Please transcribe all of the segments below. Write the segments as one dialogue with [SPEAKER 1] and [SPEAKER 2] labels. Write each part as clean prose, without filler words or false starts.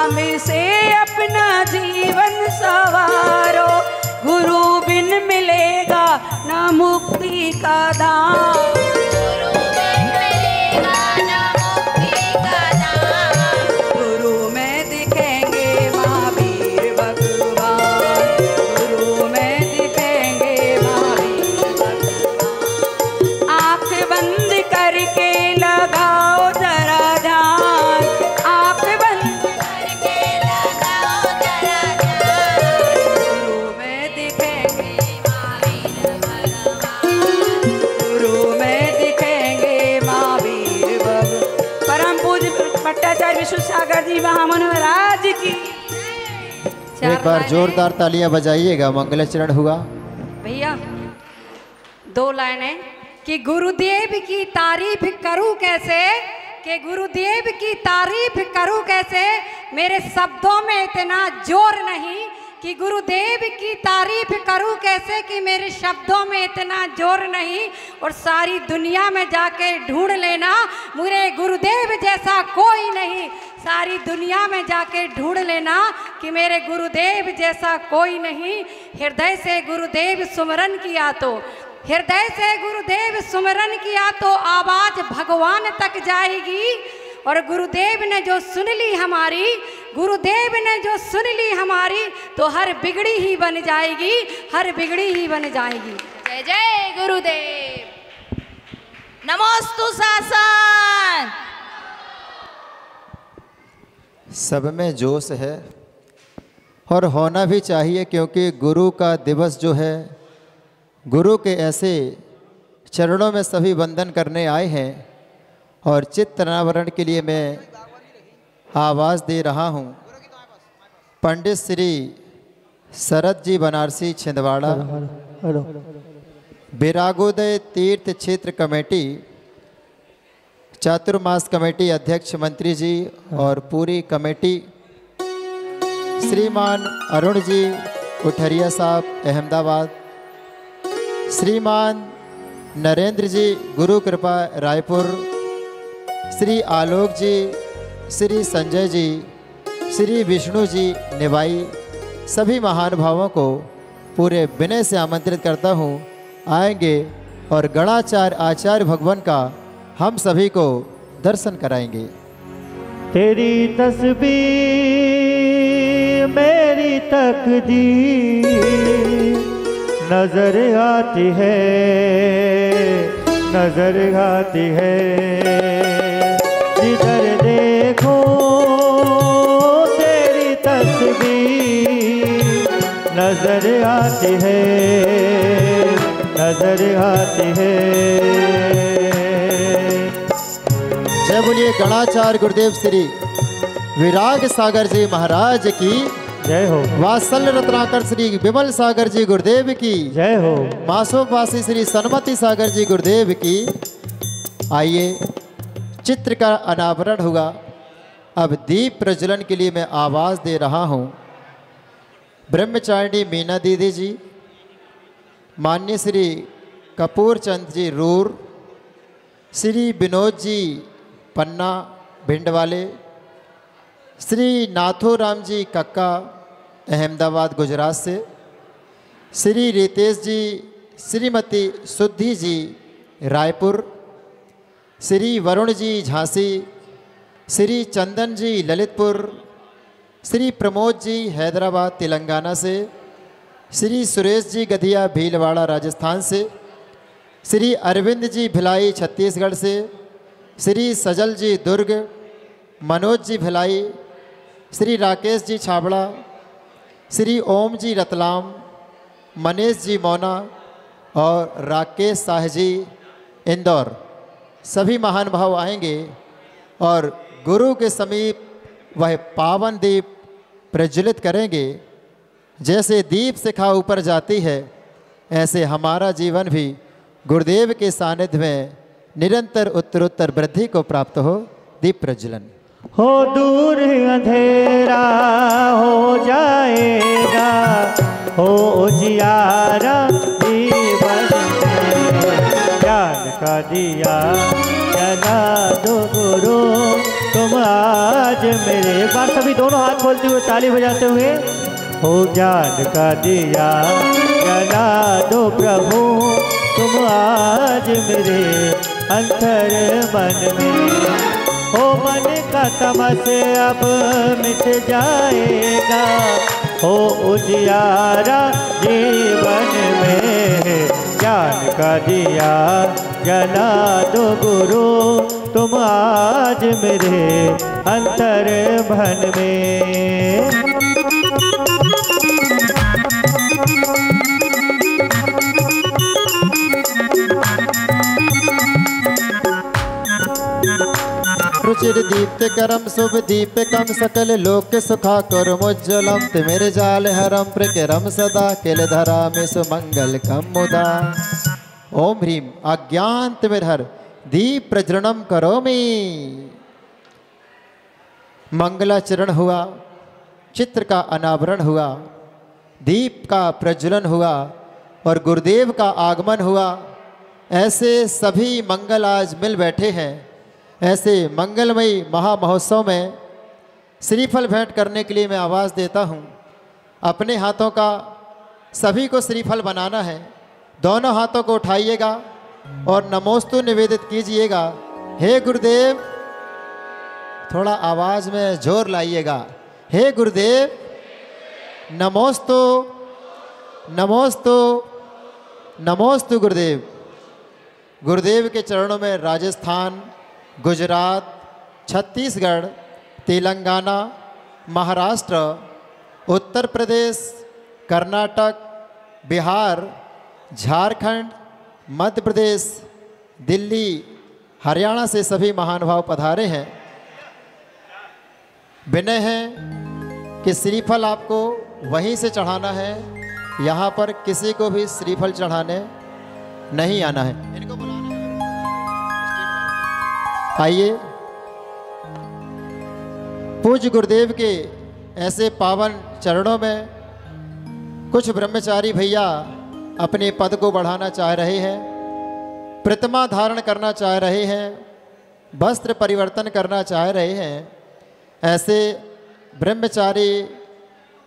[SPEAKER 1] नाम से अपना जीवन सवारो, गुरु बिन मिलेगा ना मुक्ति का दाम,
[SPEAKER 2] गुरु बिन मिलेगा ना मुक्ति का दाम,
[SPEAKER 1] गुरु में दिखेंगे महावीर भगवान, गुरु में दिखेंगे महावीर भगवान। आँख बंद करके लगाओ जरा ध्यान, आँख बंद
[SPEAKER 2] करके लगाओ जरा ध्यान,
[SPEAKER 1] गुरु में दिखेंगे
[SPEAKER 2] महावीर भगवान,
[SPEAKER 1] गुरु में दिखेंगे महावीर भगवान। परम पूज्य भट्टाचार्य विश्व सागर जी महामन महाराज की।
[SPEAKER 3] एक बार जोरदार तालियां बजाइएगा, मंगलाचरण हुआ।
[SPEAKER 1] भैया 2 लाइनें कि गुरुदेव की तारीफ करूं कैसे, कि गुरुदेव की तारीफ करूं कैसे, मेरे शब्दों में इतना जोर नहीं, कि गुरुदेव की तारीफ करूं कैसे, कि मेरे शब्दों में इतना जोर नहीं। और सारी दुनिया में जाके ढूंढ लेना, मेरे गुरुदेव जैसा कोई नहीं, सारी दुनिया में जाके ढूंढ लेना कि मेरे गुरुदेव जैसा कोई नहीं। हृदय से गुरुदेव सुमरन किया तो, हृदय से गुरुदेव सुमरन किया तो आवाज भगवान तक जाएगी। और गुरुदेव ने जो सुन ली हमारी, गुरुदेव ने जो सुन ली हमारी, तो हर बिगड़ी ही बन जाएगी, हर बिगड़ी ही बन जाएगी।
[SPEAKER 2] जय जय गुरुदेव। नमोस्तु शासन।
[SPEAKER 3] सब में जोश है और होना भी चाहिए, क्योंकि गुरु का दिवस जो है, गुरु के ऐसे चरणों में सभी वंदन करने आए हैं। और चित्त अनावरण के लिए मैं आवाज़ दे रहा हूँ पंडित श्री शरद जी बनारसी छिंदवाड़ा, विरागोदय तीर्थ क्षेत्र कमेटी, चातुर्मास कमेटी अध्यक्ष मंत्री जी और पूरी कमेटी, श्रीमान अरुण जी उठरिया साहब अहमदाबाद, श्रीमान नरेंद्र जी गुरु कृपा रायपुर, श्री आलोक जी, श्री संजय जी, श्री विष्णु जी निवाई, सभी महानुभावों को पूरे विनय से आमंत्रित करता हूँ, आएंगे और गणाचार्य आचार्य भगवान का हम सभी को दर्शन कराएंगे।
[SPEAKER 4] तेरी तस्वीर मेरी तकदीर नजर आती है, नजर आती है, जिधर देखो तेरी तस्वीर नजर आती है, नजर आती है।
[SPEAKER 3] जय बोलिए गणाचार्य गुरुदेव श्री विराग सागर जी महाराज की
[SPEAKER 4] जय हो।
[SPEAKER 3] वात्सल्य रत्नाकर श्री विमल सागर जी गुरुदेव की
[SPEAKER 4] जय हो।
[SPEAKER 3] मासोपासी श्री सन्मति सागर जी गुरुदेव की। आइए चित्र का अनावरण हुआ। अब दीप प्रज्वलन के लिए मैं आवाज़ दे रहा हूँ ब्रह्मचारिणी मीना दीदी जी, माननीय श्री कपूर चंद जी रूर, श्री विनोद जी पन्ना भिंडवाले, श्री नाथोराम जी कक्का अहमदाबाद गुजरात से, श्री रितेश जी, श्रीमती सुद्धि जी रायपुर, श्री वरुण जी झांसी, श्री चंदन जी ललितपुर, श्री प्रमोद जी हैदराबाद तेलंगाना से, श्री सुरेश जी गधिया भीलवाड़ा राजस्थान से, श्री अरविंद जी भिलाई छत्तीसगढ़ से, श्री सजल जी दुर्ग, मनोज जी भिलाई, श्री राकेश जी छाबड़ा, श्री ओम जी रतलाम, मनीष जी मौना और राकेश शाह जी इंदौर। सभी महान भाव आएंगे और गुरु के समीप वह पावन दीप प्रज्वलित करेंगे। जैसे दीप शिखा ऊपर जाती है, ऐसे हमारा जीवन भी गुरुदेव के सानिध्य में निरंतर उत्तरोत्तर वृद्धि को प्राप्त हो। दीप प्रज्वलन
[SPEAKER 4] हो दूर अंधेरा हो जाएगा, हो उजियारा जीवन में। ज्ञान का दिया जला दो गुरु, तुम तुम आज मेरे। एक बार सभी दोनों हाथ खोलते हुए ताली बजाते हुए। हो ज्ञान का दिया जला दो प्रभु तुम आज मेरे अंतर मन में। हो मन का तमस अब मिट जाएगा, हो उजियारा जीवन में। ज्ञान का दिया जला दो गुरु तुम आज मेरे अंतर मन में।
[SPEAKER 3] रुचिर दीप्तिकरम शुभ दीपिकम सकल लोक सुखा कुर्मुज्ज्वलम तिमिर जाल हरम प्रकिरम सदा किल धरा में सुमंगल कम मुदा। ओम ह्रीम अज्ञान तिमिरहर दीप प्रज्वलनम करोमि। मंगलाचरण हुआ, चित्र का अनावरण हुआ, दीप का प्रज्वलन हुआ और गुरुदेव का आगमन हुआ। ऐसे सभी मंगल आज मिल बैठे हैं। ऐसे मंगलमयी महामहोत्सव में श्रीफल भेंट करने के लिए मैं आवाज़ देता हूँ। अपने हाथों का सभी को श्रीफल बनाना है। दोनों हाथों को उठाइएगा और नमोस्तु निवेदित कीजिएगा। हे गुरुदेव, थोड़ा आवाज़ में जोर लाइएगा। हे गुरुदेव नमोस्तु नमोस्तु नमोस्तु गुरुदेव। गुरुदेव के चरणों में राजस्थान, गुजरात, छत्तीसगढ़, तेलंगाना, महाराष्ट्र, उत्तर प्रदेश, कर्नाटक, बिहार, झारखंड, मध्य प्रदेश, दिल्ली, हरियाणा से सभी महानुभाव पधारे हैं। विनय है कि श्रीफल आपको वहीं से चढ़ाना है, यहाँ पर किसी को भी श्रीफल चढ़ाने नहीं आना है। इनको बुलाना है। आइए, पूज्य गुरुदेव के ऐसे पावन चरणों में कुछ ब्रह्मचारी भैया अपने पद को बढ़ाना चाह रहे हैं, प्रतिमा धारण करना चाह रहे हैं, वस्त्र परिवर्तन करना चाह रहे हैं। ऐसे ब्रह्मचारी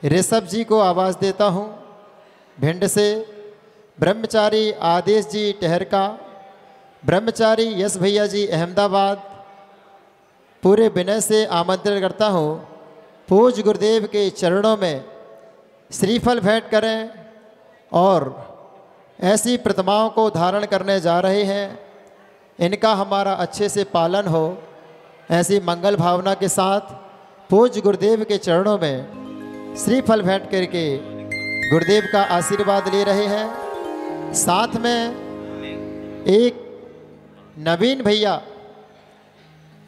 [SPEAKER 3] ऋषभ जी को आवाज़ देता हूँ। भिंड से ब्रह्मचारी आदेश जी टहरका, ब्रह्मचारी यश भैया जी अहमदाबाद, पूरे विनय से आमंत्रण करता हूँ। पूज्य गुरुदेव के चरणों में श्रीफल भेंट करें और ऐसी प्रतिमाओं को धारण करने जा रहे हैं। इनका हमारा अच्छे से पालन हो, ऐसी मंगल भावना के साथ पूज्य गुरुदेव के चरणों में श्रीफल भेंट करके गुरुदेव का आशीर्वाद ले रहे हैं। साथ में एक नवीन भैया,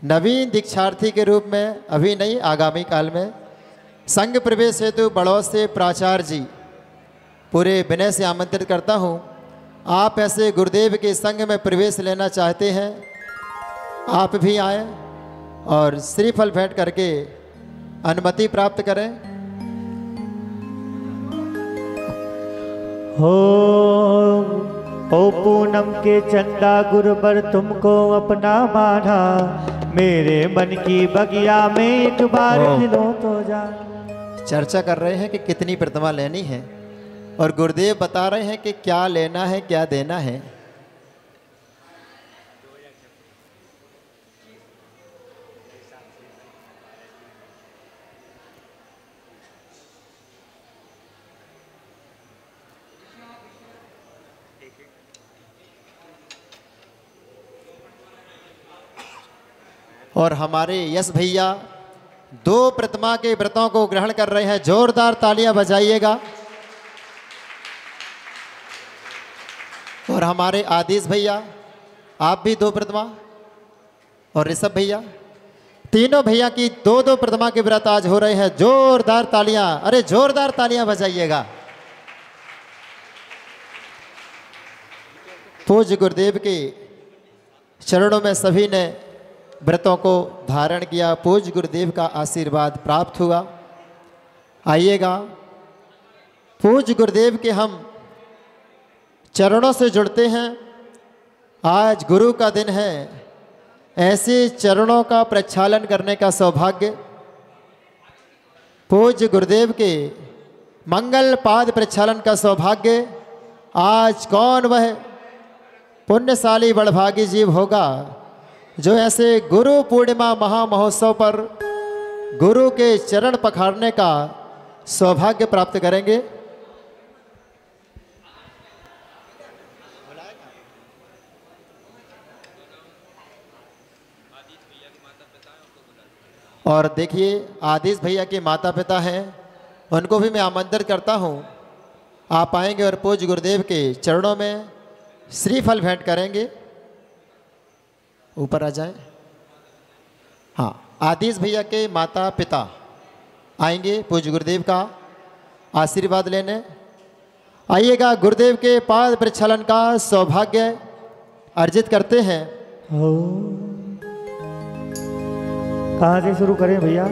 [SPEAKER 3] नवीन दीक्षार्थी के रूप में, अभी नहीं आगामी काल में, संघ प्रवेश हेतु बड़ौद से प्राचार्य जी, पूरे विनय से आमंत्रित करता हूँ। आप ऐसे गुरुदेव के संघ में प्रवेश लेना चाहते हैं, आप भी आएँ और श्रीफल भेंट करके अनुमति प्राप्त करें।
[SPEAKER 4] हो पूनम के चंदा गुरुबर तुमको अपना माना, मेरे मन की बगिया में एक बार खिलो तो जा।
[SPEAKER 3] चर्चा कर रहे हैं कि कितनी प्रतिमा लेनी है और गुरुदेव बता रहे हैं कि क्या लेना है, क्या देना है। और हमारे यश भैया 2 प्रतिमा के व्रतों को ग्रहण कर रहे हैं। जोरदार तालियां बजाइएगा। और हमारे आदेश भैया, आप भी 2 प्रतिमा, और ऋषभ भैया, तीनों भैया की 2-2 प्रतिमा के व्रत आज हो रहे हैं। जोरदार तालियां, अरे जोरदार तालियां बजाइएगा। पूज्य गुरुदेव के चरणों में सभी ने व्रतों को धारण किया, पूज्य गुरुदेव का आशीर्वाद प्राप्त हुआ। आइएगा, पूज्य गुरुदेव के हम चरणों से जुड़ते हैं। आज गुरु का दिन है, ऐसे चरणों का प्रक्षालन करने का सौभाग्य पूज्य गुरुदेव के मंगल पाद प्रक्षालन का सौभाग्य आज कौन वह पुण्यशाली बड़भागी जीव होगा जो ऐसे गुरु पूर्णिमा महामहोत्सव पर गुरु के चरण पखारने का सौभाग्य प्राप्त करेंगे। और देखिए आदिश भैया के माता पिता हैं, उनको भी मैं आमंत्रित करता हूं, आप आएंगे और पूज्य गुरुदेव के चरणों में श्रीफल भेंट करेंगे। ऊपर आ जाए। हाँ, आदिश भैया के माता पिता आएंगे पूज्य गुरुदेव का आशीर्वाद लेने। आइएगा, गुरुदेव के पाद प्रक्षालन का सौभाग्य अर्जित करते हैं।
[SPEAKER 4] कहाँ से शुरू करें भैया?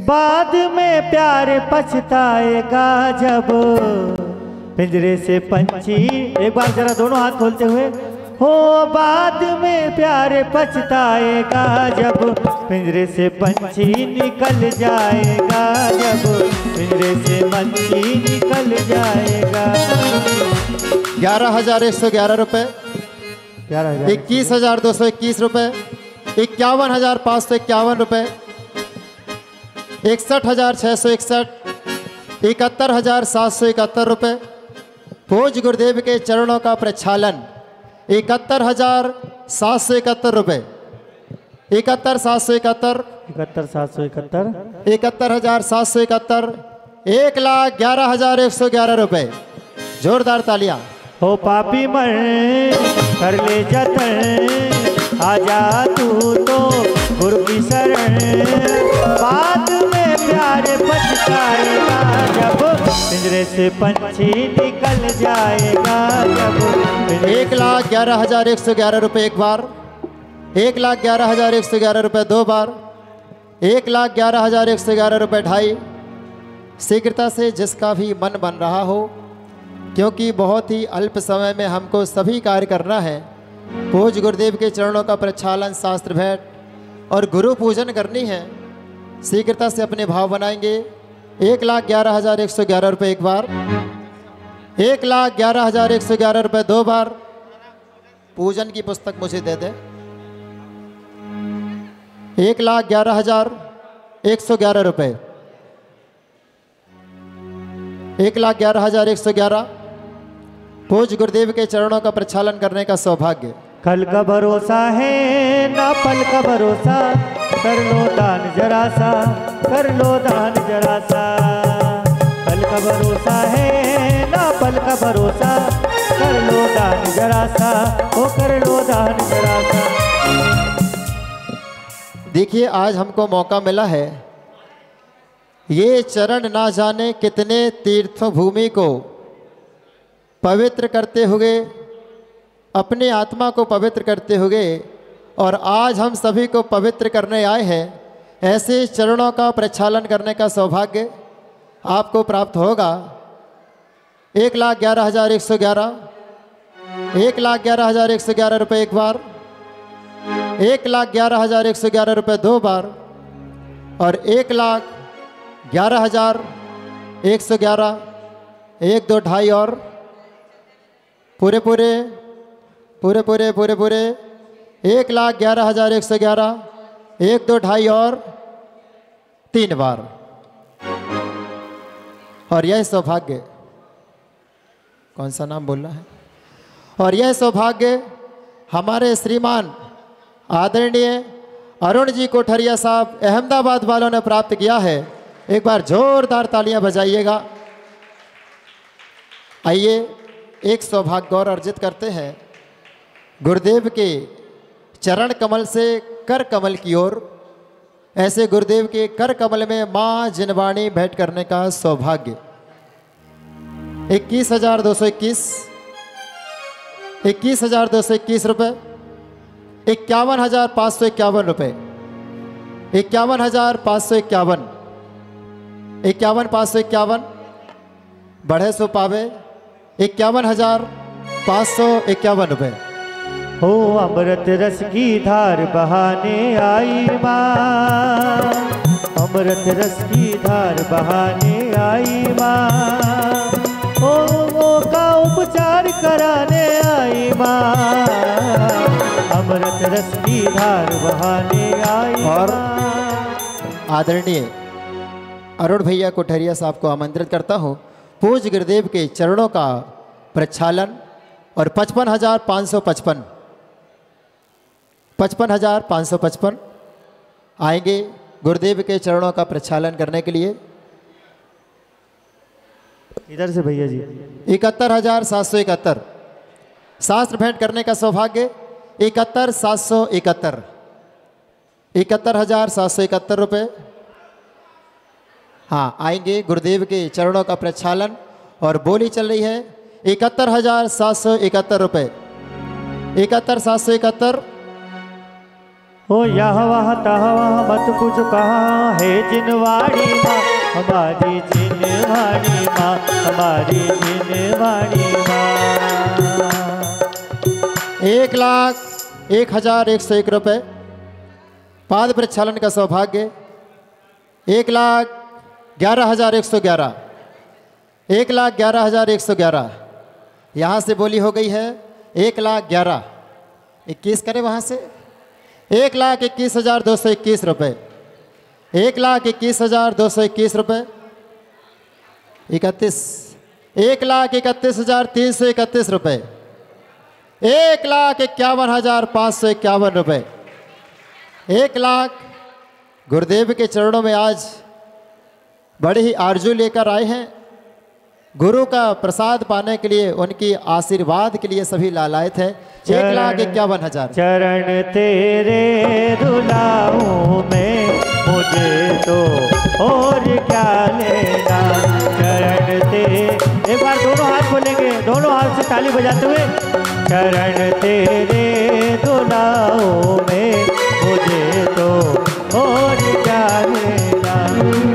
[SPEAKER 4] बाद में प्यार पछताएगा जब पिंजरे से पंछी, एक बार जरा दोनों हाथ खोलते हुए, हो बाद में प्यार पछताएगा जब पिंजरे से पंछी निकल जाएगा, जब पिंजरे से पंछी निकल जाएगा।
[SPEAKER 3] 11,111 रुपये, 21,221 रुपये, 51,551 रुपये, 61,661, 71,771 रुपये। पूज्य गुरुदेव के चरणों का प्रक्षालन 71,771 रुपये, 71,771,
[SPEAKER 4] 71,771,
[SPEAKER 3] 71,771, 1,11,111 रुपये। जोरदार तालियां।
[SPEAKER 4] हो पापी मर कर ले जतन, आजा तू तो गुरु की शरण, बाद में प्यार पछताएगा जब पिंजरे से पंछी निकल जाएगा, जब
[SPEAKER 3] 1,11,111 रुपये एक बार, 1,11,111 रुपये दो बार, 1,11,111 रुपये ढाई। शीघ्रता से जिसका भी मन बन रहा हो, क्योंकि बहुत ही अल्प समय में हमको सभी कार्य करना है। पूज्य गुरुदेव के चरणों का प्रक्षालन, शास्त्र भेंट और गुरु पूजन करनी है। शीघ्रता से अपने भाव बनाएंगे। 1,11,111 रुपये एक बार, 1,11,111 रुपये दो बार। पूजन की पुस्तक मुझे दे दे। 1,11,111 रुपये, 1,11,111। पूज्य गुरुदेव के चरणों का प्रक्षालन करने का सौभाग्य।
[SPEAKER 4] कल का भरोसा है ना पल का भरोसा, कर लो दान जरा सा, कर लो दान जरा सा। कल का भरोसा है ना पल का भरोसा, कर लो दान जरा सा, ओ कर लो दान जरा सा।
[SPEAKER 3] देखिए आज हमको मौका मिला है, ये चरण ना जाने कितने तीर्थ भूमि को पवित्र करते हुए, अपनी आत्मा को पवित्र करते हुए, और आज हम सभी को पवित्र करने आए हैं। ऐसे चरणों का प्रक्षालन करने का सौभाग्य आपको प्राप्त होगा। 1,11,111, 1,11,111 रुपये एक बार, 1,11,111 रुपये दो बार, और 1,11,111, 1, 2, ढाई और पूरे पूरे पूरे पूरे पूरे पूरे 1,11,111, 1, 2, ढाई और 3 बार। और यह सौभाग्य, कौन सा नाम बोलना है? और यह सौभाग्य हमारे श्रीमान आदरणीय अरुण जी कोठरिया साहब अहमदाबाद वालों ने प्राप्त किया है। एक बार जोरदार तालियां बजाइएगा। आइए एक सौभाग्य और अर्जित करते हैं। गुरुदेव के चरण कमल से कर कमल की ओर, ऐसे गुरुदेव के कर कमल में मां जिनवाणी भेंट करने का सौभाग्य। 21,221, 21,221 रुपये, 51,551 रुपये, 51,551, 51,551, बढ़े सो पावे 51,551 रुपये।
[SPEAKER 4] हो अमृत रस की धार बहाने आई माँ, अमृत रस की धार बहाने आई माँ, ओ का उपचार कराने आई माँ, अमृत रस की धार बहाने आई
[SPEAKER 3] और
[SPEAKER 4] माँ।
[SPEAKER 3] आदरणीय अरुण भैया कोठरिया साहब को आमंत्रित करता हूँ पूज्य गुरुदेव के चरणों का प्रक्षालन और 55,555 55,555 आएंगे गुरुदेव के चरणों का प्रक्षालन करने के लिए।
[SPEAKER 4] इधर से भैया जी
[SPEAKER 3] 71,771 शास्त्र भेंट करने का सौभाग्य 71,771 71,771 रुपये। हाँ, आएंगे गुरुदेव के चरणों का प्रक्षालन और बोली चल रही है 71,771 रुपये। 71,771।
[SPEAKER 4] हो यह वह तह वह मत कुछ कहा है जिनवाणी माँ, हमारी जिनवाणी माँ, हमारी जिनवाणी माँ।
[SPEAKER 3] 1,01,101 रुपये पाद प्रक्षालन का सौभाग्य। 1,11,111 1,11,111। यहाँ से बोली हो गई है 1,11,000 21 करें वहाँ से 1,21,221 रुपये। 1,21,221 रुपये 31। 1,31,331 रुपये। 1,51,551 रुपये। 1,00,000 गुरुदेव के चरणों में आज बड़ी ही आरजू लेकर आए हैं। गुरु का प्रसाद पाने के लिए, उनकी आशीर्वाद के लिए सभी लालायत हैं। 1,51,000।
[SPEAKER 4] चरण तेरे दुलाऊं मैं, मुझे तो और क्या लेना। चरण तेरे, एक बार दोनों हाथ खोलेंगे, दोनों हाथ से ताली बजाते हुए। चरण तेरे दुलाऊं मैं, मुझे तो और क्या लेना।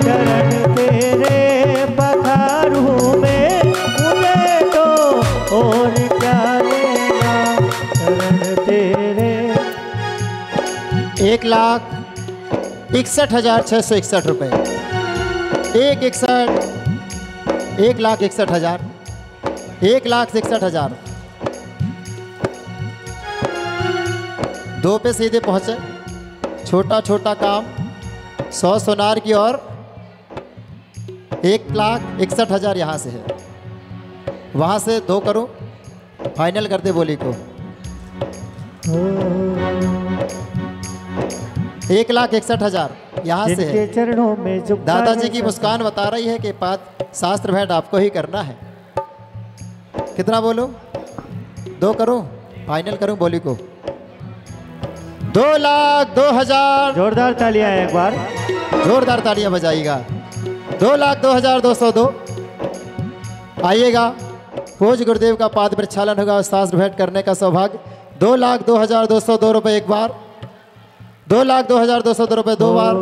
[SPEAKER 4] चरण तेरे पखारूं मैं, मुझे तो और क्या लेना। चरण तेरे
[SPEAKER 3] 1,61,661 रुपये। 1,61,000 1,61,000। 2 पे सीधे पहुँचे। छोटा छोटा काम 100 सोनार की और 1,61,000 यहाँ से है। वहाँ से 2 करो, फाइनल करते बोली को। 1,61,000 यहाँ से
[SPEAKER 4] जिनके
[SPEAKER 3] है।
[SPEAKER 4] चरणों में झुकता
[SPEAKER 3] दादाजी
[SPEAKER 4] है
[SPEAKER 3] की
[SPEAKER 4] सब।
[SPEAKER 3] मुस्कान बता रही है कि शास्त्र भेंट आपको ही करना है। कितना बोलो? 2 करो, फाइनल करूं बोली को। 2,02,000।
[SPEAKER 4] जोरदार तालियां एक बार।
[SPEAKER 3] जोरदार तालियां बजाइएगा। 2,02,202। आइएगा, पूज्य गुरुदेव का पाद प्रक्षालन होगा और शास्त्र भेंट करने का सौभाग्य। 2,02,202 रुपये एक बार, 2,02,202 रुपये 2 बार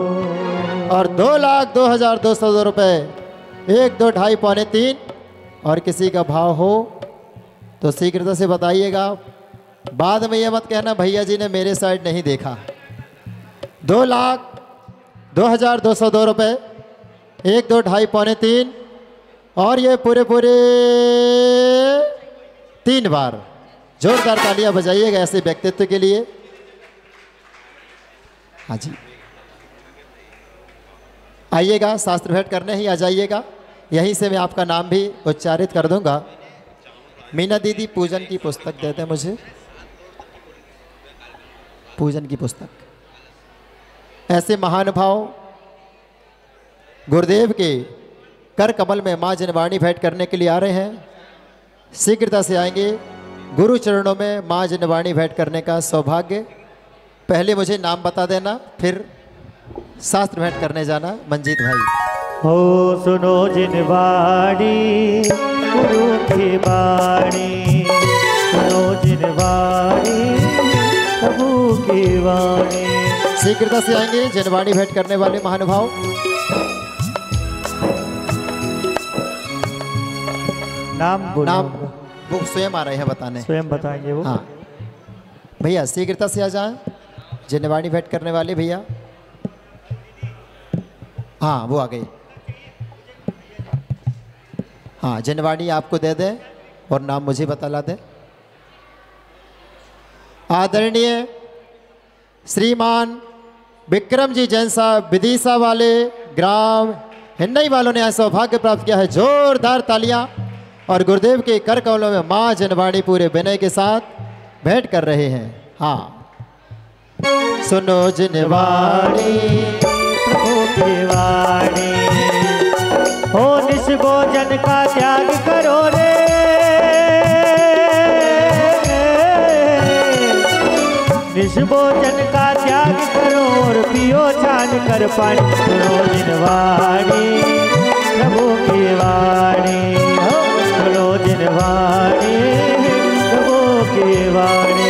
[SPEAKER 3] और 2,02,202 रुपये 1, 2, ढाई, पौने 3। और किसी का भाव हो तो शीघ्रता से बताइएगा। बाद में ये मत कहना भैया जी ने मेरे साइड नहीं देखा। 2,02,202 रुपये 1, 2, ढाई, पौने 3 और ये पूरे 3 बार। जोरदार तालियां बजाइएगा ऐसे व्यक्तित्व के लिए। हाँ जी, आइएगा, शास्त्र भेंट करने ही आ जाइएगा। यहीं से मैं आपका नाम भी उच्चारित कर दूंगा। मीना दीदी पूजन की पुस्तक देते हैं मुझे, पूजन की पुस्तक। ऐसे महानुभाव गुरुदेव के कर कमल में माँ जनवाणी भेंट करने के लिए आ रहे हैं। शीघ्रता से आएंगे। गुरु चरणों में माँ जनवाणी भेंट करने का सौभाग्य। पहले मुझे नाम बता देना, फिर शास्त्र भेंट करने जाना। मंजीत भाई।
[SPEAKER 4] हो सुनो जिनवाणी गुरु की वाणी, सुनो जिनवाणी प्रभु की वाणी।
[SPEAKER 3] शीघ्रता से आएंगे जनवाणी भेंट करने वाले महानुभाव।
[SPEAKER 4] नाम बोलो।
[SPEAKER 3] नाम वो स्वयं आ रहे हैं बताने।
[SPEAKER 4] स्वयं बताएंगे वो।
[SPEAKER 3] हाँ, भैया शीघ्रता से आ जाएं, जिन्नवाणी भेंट करने वाले भैया। हाँ वो आ गए। हाँ जिन्नवाणी आपको दे दें और नाम मुझे बतला दें। आदरणीय श्रीमान विक्रम जी जैन साहब विदिशा वाले ग्राम हिन्नई वालों ने सौभाग्य प्राप्त किया है। जोरदार तालियां। और गुरुदेव के कर कमलों में माँ जिन्नवाणी पूरे विनय के साथ भेंट कर रहे हैं। हाँ सुनो जिन्नवाणी
[SPEAKER 4] प्रभु की वाणी, हो निष्भोजन का त्याग करो रे, निष्भोजन का त्याग करो और पियो छान कर पानी। सुनो जिन्नवाणी प्रभु की वाणी, हो सुनो जिन्नवाणी प्रभु की वाणी।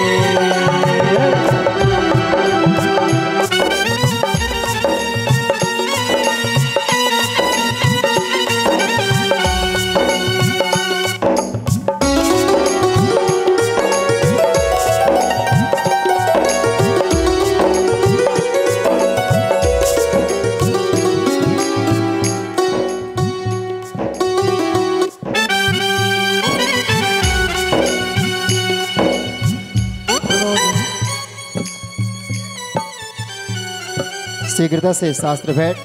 [SPEAKER 3] शीघ्रता से शास्त्र भेंट।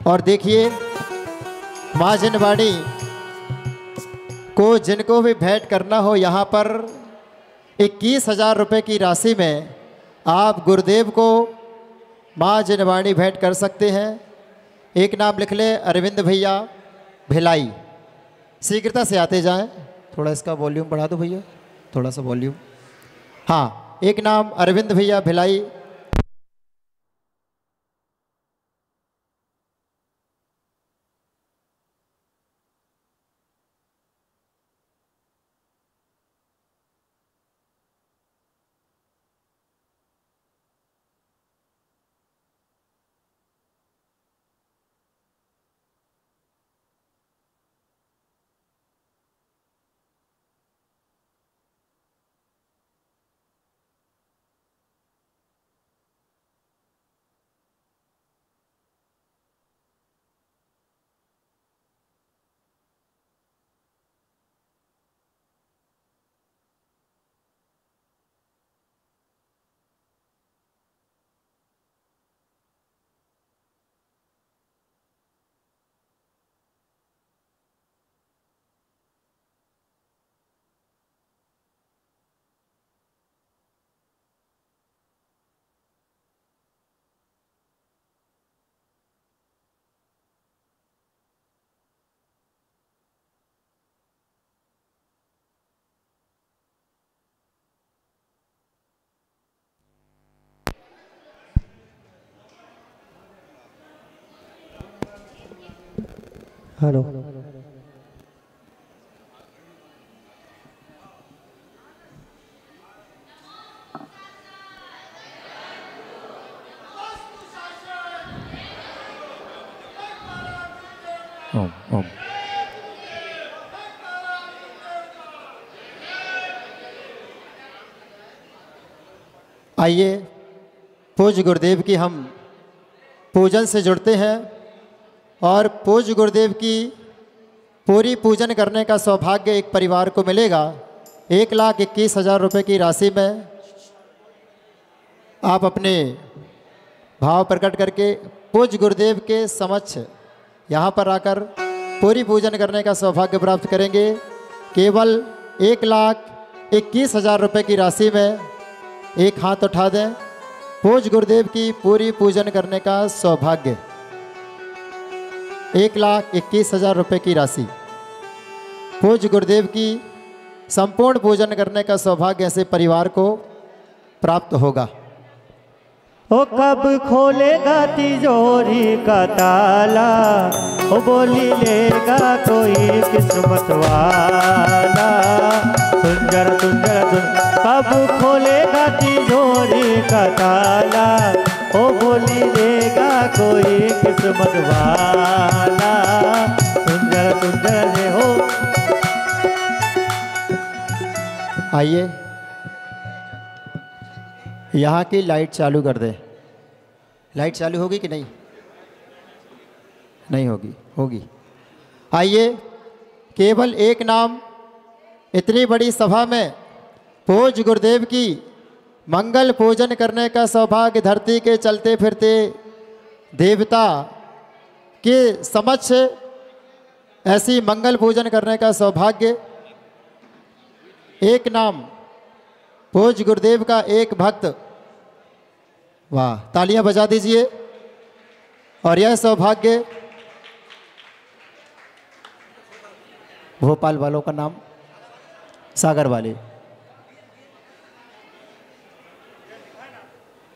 [SPEAKER 3] और देखिए माँ जिन्नवाणी को जिनको भी भेंट करना हो यहाँ पर 21,000 रुपये की राशि में आप गुरुदेव को माँ जिन्नवाणी भेंट कर सकते हैं। एक नाम लिख ले, अरविंद भैया भिलाई। शीघ्रता से आते जाएं। थोड़ा इसका वॉल्यूम बढ़ा दो भैया, थोड़ा सा वॉल्यूम। हाँ एक नाम अरविंद भैया भिलाई।
[SPEAKER 4] हेलो
[SPEAKER 3] ओम ओम। आइए पूज्य गुरुदेव की हम पूजन से जुड़ते हैं और पूज्य गुरुदेव की पूरी पूजन करने का सौभाग्य एक परिवार को मिलेगा। 1,21,000 रुपये की राशि में आप अपने भाव प्रकट करके पूज्य गुरुदेव के समक्ष यहाँ पर आकर पूरी पूजन करने का सौभाग्य प्राप्त करेंगे। केवल 1,21,000 रुपये की राशि में एक हाथ उठा दें। पूज्य गुरुदेव की पूरी पूजन करने का सौभाग्य 1,21,000 रुपये की राशि पूज्य गुरुदेव की संपूर्ण पूजन करने का सौभाग्य ऐसे परिवार को प्राप्त होगा।
[SPEAKER 4] ओ कब खोलेगा तिजोरी का ताला, ओ बोली लेगा कोई किस्मत वाला। सुन जरा सुन जरा सुन, कब खोलेगा तिजोरी का ताला, ओ बोली लेगा कोई किस्मत वाला। सुन जरा रे हो।
[SPEAKER 3] आइए, यहाँ की लाइट चालू कर दे। लाइट चालू होगी कि नहीं? नहीं होगी, होगी। आइए, केवल एक नाम इतनी बड़ी सभा में पूज्य गुरुदेव की मंगल पूजन करने का सौभाग्य धरती के चलते फिरते देवता के समक्ष ऐसी मंगल पूजन करने का सौभाग्य। एक नाम पूज्य गुरुदेव का एक भक्त, वाह, तालियां बजा दीजिए। और यह सौभाग्य भोपाल वालों का नाम सागर वाले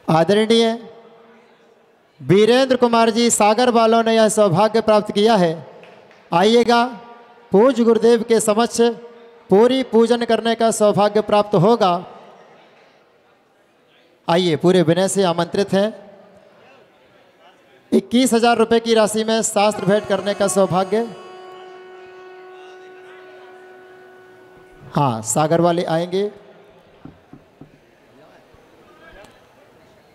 [SPEAKER 3] आदरणीय वीरेंद्र कुमार जी सागर वालों ने यह सौभाग्य प्राप्त किया है। आइएगा, पूज्य गुरुदेव के समक्ष पूरी पूजन करने का सौभाग्य प्राप्त होगा। आइए, पूरे विनय से आमंत्रित हैं। 21,000 रुपये की राशि में शास्त्र भेंट करने का सौभाग्य। हाँ, सागर वाले आएंगे।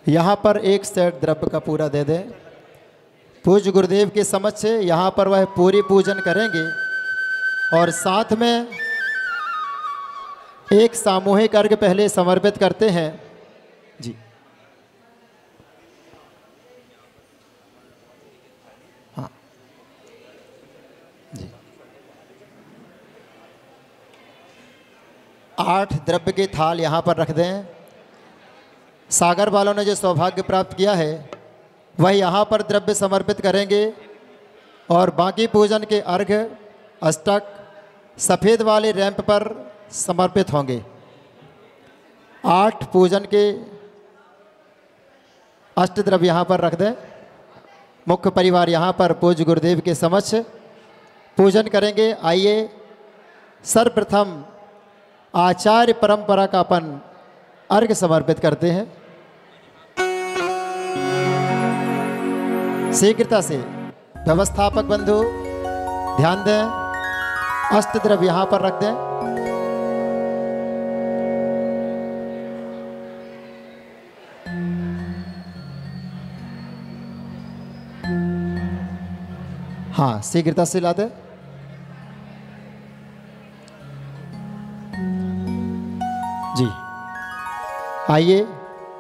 [SPEAKER 3] यहाँ पर एक सेट द्रव्य का पूरा दे दें। पूज्य गुरुदेव के समक्ष यहाँ पर वह पूरी पूजन करेंगे और साथ में एक सामूहिक अर्घ पहले समर्पित करते हैं जी। हाँ जी, 8 द्रव्य के थाल यहाँ पर रख दें। सागर वालों ने जो सौभाग्य प्राप्त किया है वह यहाँ पर द्रव्य समर्पित करेंगे और बाकी पूजन के अर्घ अष्टक सफ़ेद वाले रैंप पर समर्पित होंगे। 8 पूजन के अष्ट द्रव्य यहाँ पर रख दें। मुख्य परिवार यहाँ पर पूज्य गुरुदेव के समक्ष पूजन करेंगे। आइए, सर्वप्रथम आचार्य परंपरा का अपन अर्घ समर्पित करते हैं। शीघ्रता से व्यवस्थापक बंधु ध्यान दें, अष्ट द्रव्य यहाँ पर रख दें। हाँ, शीघ्रता से ला दें। जी, आइए,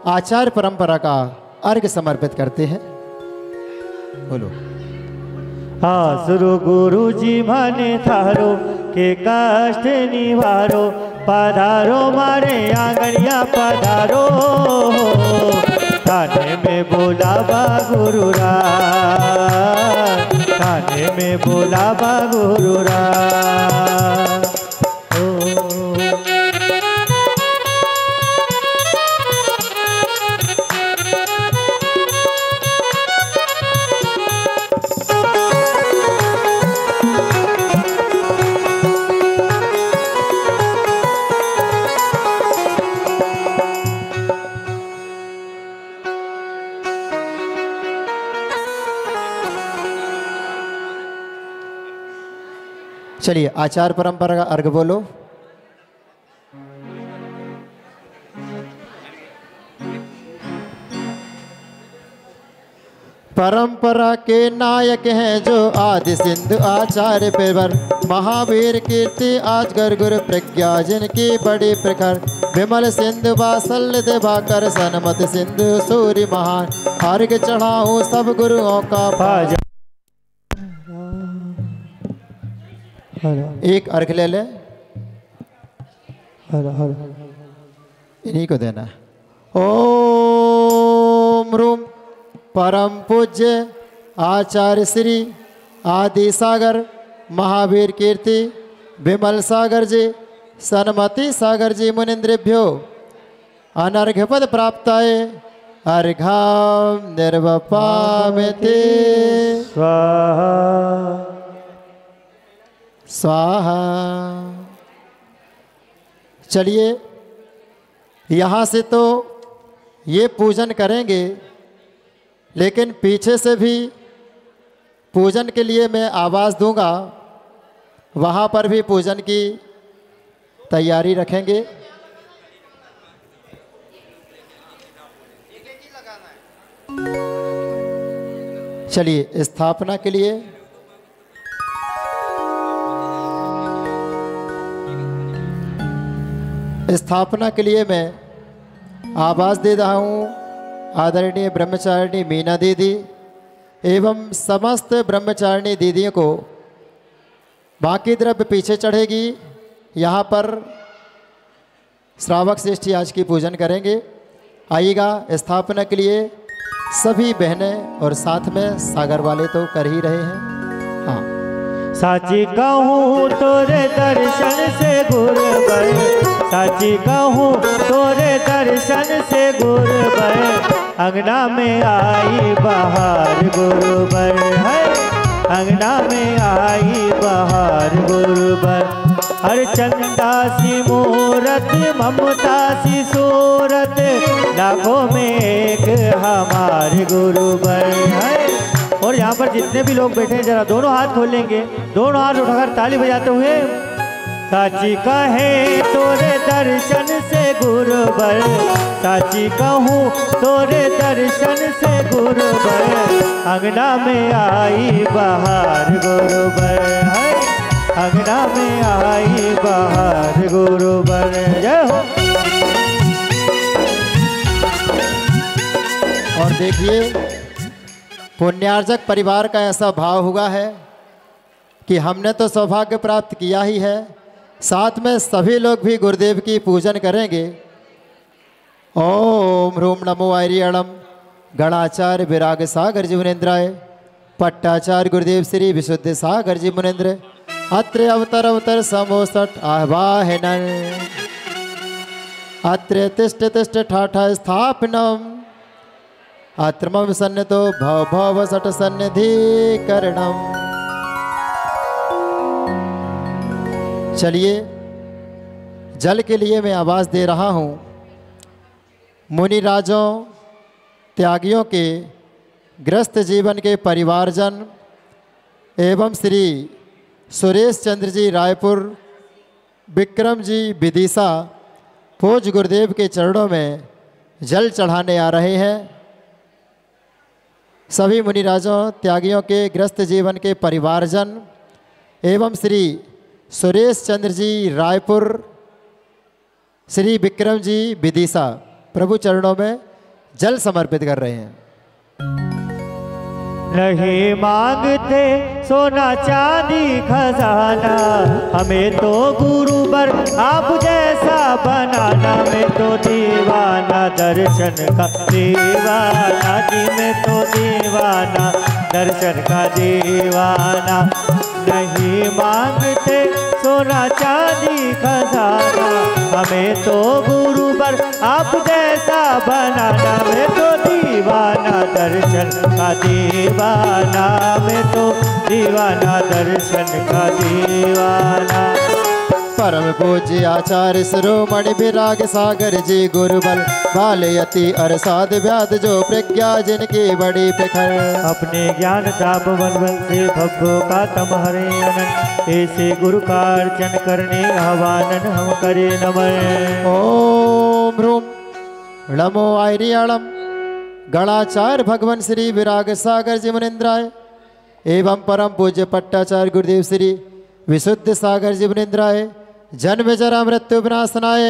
[SPEAKER 3] आचार्य परंपरा का अर्घ समर्पित करते हैं। बोलो।
[SPEAKER 4] आसुरु गुरु जी माने थारो के कष्ट निवारो, पधारो मारे आंगनिया पधारो, थाने में बोलावा गुरुराज, थाने में बोलावा गुरुराज।
[SPEAKER 3] चलिए, आचार परंपरा का अर्घ बोलो। परंपरा के नायक हैं जो आदि सिंधु आचार्य पेवर, महावीर कीर्ति आजगर गुरु प्रज्ञा जिनकी बड़ी प्रखर, विमल सिंधु वात्सल्य दिवाकर सनमत सिंधु सूर्य महान, अर्घ चढ़ाऊं सब गुरुओं का भाज। एक अर्घ ले ले, इन्हीं को देना। ओम रूम परम पूज्य आचार्य श्री आदि सागर महावीर कीर्ति विमल सागर जी सन्मति सागर जी मुनिंद्रेभ्यो अनर्घ्यपद प्राप्ताय अर्घाम निर्वपामिते
[SPEAKER 4] स्वाहा
[SPEAKER 3] स्वाहा। चलिए, यहाँ से तो ये पूजन करेंगे, लेकिन पीछे से भी पूजन के लिए मैं आवाज़ दूंगा, वहाँ पर भी पूजन की तैयारी रखेंगे। चलिए स्थापना के लिए मैं आवाज़ दे रहा हूँ आदरणीय ब्रह्मचारिणी मीना दीदी एवं समस्त ब्रह्मचारिणी दीदियों को। बाकी द्रव्य पीछे चढ़ेगी। यहाँ पर श्रावक श्रेष्ठी आज की पूजन करेंगे। आइएगा स्थापना के लिए सभी बहनें और साथ में सागर वाले तो कर ही रहे हैं। हाँ,
[SPEAKER 4] साची कहूँ तोरे दर्शन से गुरबर, साची कहूँ तोरे दर्शन से गुरबर, अंगना में आई बहार गुरबर है, अंगना में आई बहार गुरबर। हर चंदा सी मूरत ममता सी सूरत, लाखों में एक हमारे गुरुबर है। और यहाँ पर जितने भी लोग बैठे हैं जरा दोनों हाथ खोलेंगे, दोनों हाथ उठाकर ताली बजाते हुए। साची कहे तोरे दर्शन से गुरुबर, साची कहूँ तोरे दर्शन से गुरुबर, अंगना में आई बहार गुरुबर है, अंगना में आई बहार गुरुबर। जय हो।
[SPEAKER 3] और देखिए पुण्यार्जक परिवार का ऐसा भाव हुआ है कि हमने तो सौभाग्य प्राप्त किया ही है, साथ में सभी लोग भी गुरुदेव की पूजन करेंगे। ओम ह्रूम नमो आर्यणम गणाचार्य विराग सागर जी मुनेन्द्राय, पट्टाचार्य गुरुदेव श्री विशुद्ध सागर जी मुनेन्द्र, अत्र अवतर अवतर समोसठ आह्वाहनन, अत्र तिष्ठ तिष्ठ ठाठा स्थापनम, अत्र मम सन्निधो भव भव सठ सन्निधिकरणम। चलिए जल के लिए मैं आवाज़ दे रहा हूँ। मुनि राजों त्यागियों के ग्रस्त जीवन के परिवारजन एवं श्री सुरेश चंद्र जी रायपुर, विक्रम जी विदिशा पूज्य गुरुदेव के चरणों में जल चढ़ाने आ रहे हैं। सभी मुनिराजों त्यागियों के ग्रस्त जीवन के परिवारजन एवं श्री सुरेश चंद्र जी रायपुर, श्री विक्रम जी विदिशा प्रभु चरणों में जल समर्पित कर रहे हैं।
[SPEAKER 4] नहीं मांगते सोना चांदी खजाना, हमें तो गुरुवर आप जैसा बनाना, मैं तो दीवाना दर्शन का दीवाना जी, मैं तो दीवाना दर्शन का दीवाना। नहीं मांगते सोना चांदी खजाना, हमें तो गुरुवर आप जैसा बनाना, मैं तो दीवाना दर्शन का दीवाना, मैं तो दीवाना दर्शन का दीवाना।
[SPEAKER 3] परम पूज्य आचार्य शिरोमणि विराग सागर जी गुरुबल, बालयति अरसाद व्याध जो प्रज्ञा जिनकी बड़ी प्रखर,
[SPEAKER 4] अपने ज्ञान ताप बल बल से भक्तों का तम हरे अनंत, ऐसे गुरु का अर्चन करने आवानन हम करे नमः।
[SPEAKER 3] ओम ह्रूम नमो आर्यणम गणाचार्य भगवान श्री विराग सागर जी मुनिन्द्राय एवं परम पूज्य पट्टाचार्य गुरुदेव श्री विशुद्ध सागर जी मुनिन्द्राय, जन्म जरा मृत्यु विनाशनाय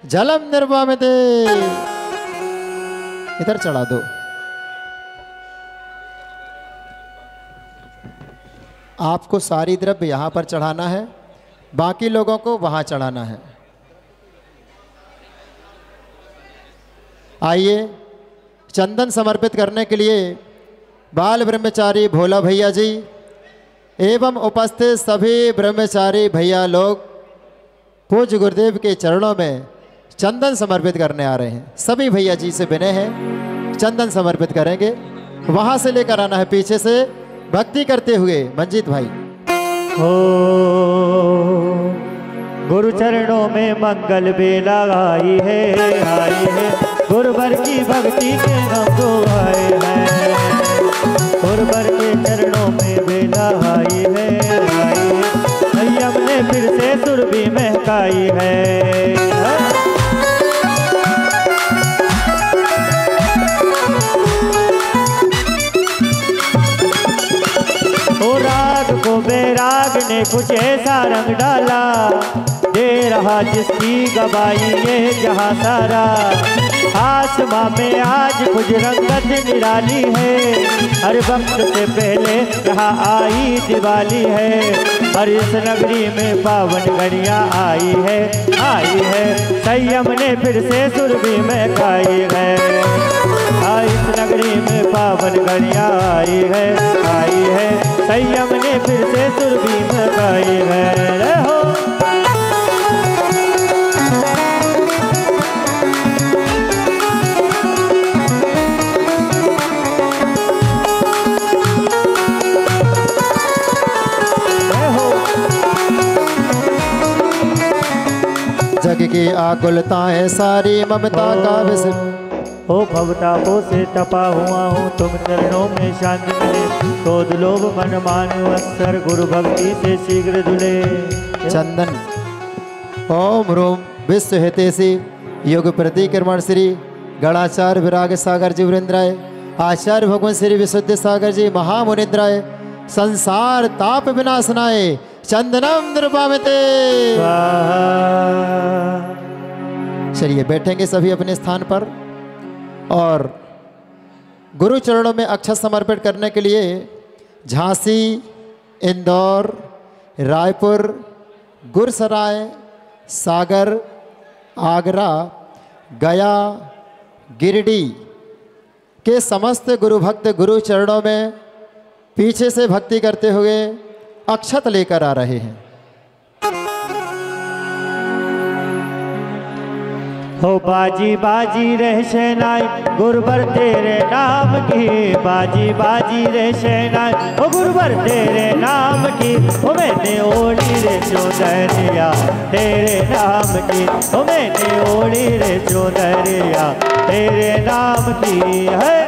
[SPEAKER 3] जलम निर्वामिते। इधर चढ़ा दो। आपको सारी द्रव्य यहाँ पर चढ़ाना है, बाकी लोगों को वहाँ चढ़ाना है। आइए चंदन समर्पित करने के लिए बाल ब्रह्मचारी भोला भैया जी एवं उपस्थित सभी ब्रह्मचारी भैया लोग पूज्य गुरुदेव के चरणों में चंदन समर्पित करने आ रहे हैं। सभी भैया जी से विनय है, चंदन समर्पित करेंगे। वहां से लेकर आना है पीछे से भक्ति करते हुए मंजीत भाई।
[SPEAKER 4] हो गुरु चरणों में मंगल बेला आई है, गुरुवर की भक्ति के हमको आए हैं, गुरुवर के चरणों में बेला आई है, संयम ने फिर से सुर भी महकाई है। ने कुछ ऐसा रंग डाला, दे रहा जिसकी गवाही ये जहाँ सारा। आसमां में आज कुछ रंगत निराली है, हर वक्त से पहले यहाँ आई दिवाली है। और इस नगरी में पावन घड़ियाँ आई है, आई है। संयम ने फिर से सुरभि में खाई है। इस नगरी में पावन घड़ियाँ आई है, आई है। संयम ने फिर से सुरभि में खाई है। रहो
[SPEAKER 3] जग की आकुलताएं सारी ममता का विष।
[SPEAKER 4] हो भवतापों से तपा हुआ हूँ, तुम चरणों में शांति मिले। क्रोध लोभ मन मान अवसर, गुरु भक्ति से शीघ्र धुले।
[SPEAKER 3] चंदन ओम रूम विश्व हितेशी युग प्रतिक्रमण श्री गणाचार्य विराग सागर जी वृंद्राय, आचार्य भगवान श्री विशुद्ध सागर जी महामुनिद्राय, संसार ताप विनाशनाय चंदनम निरुपामिते। चलिए बैठेंगे सभी अपने स्थान पर और गुरु चरणों में अक्षत समर्पित करने के लिए झांसी, इंदौर, रायपुर, गुरसराय, सागर, आगरा, गया, गिरिडीह के समस्त गुरु भक्त गुरु चरणों में पीछे से भक्ति करते हुए अक्षत लेकर आ रहे हैं।
[SPEAKER 4] हो बाजी बाजी रह शहनाई गुरुवर तेरे नाम की, बाजी बाजी रह शहनाई ओ गुरुवर तेरे नाम की। ओ मैंने ओढ़ी रे चौधरिया तेरे नाम की, ओ मैंने ओढ़ी रे चौधरिया तेरे नाम की है।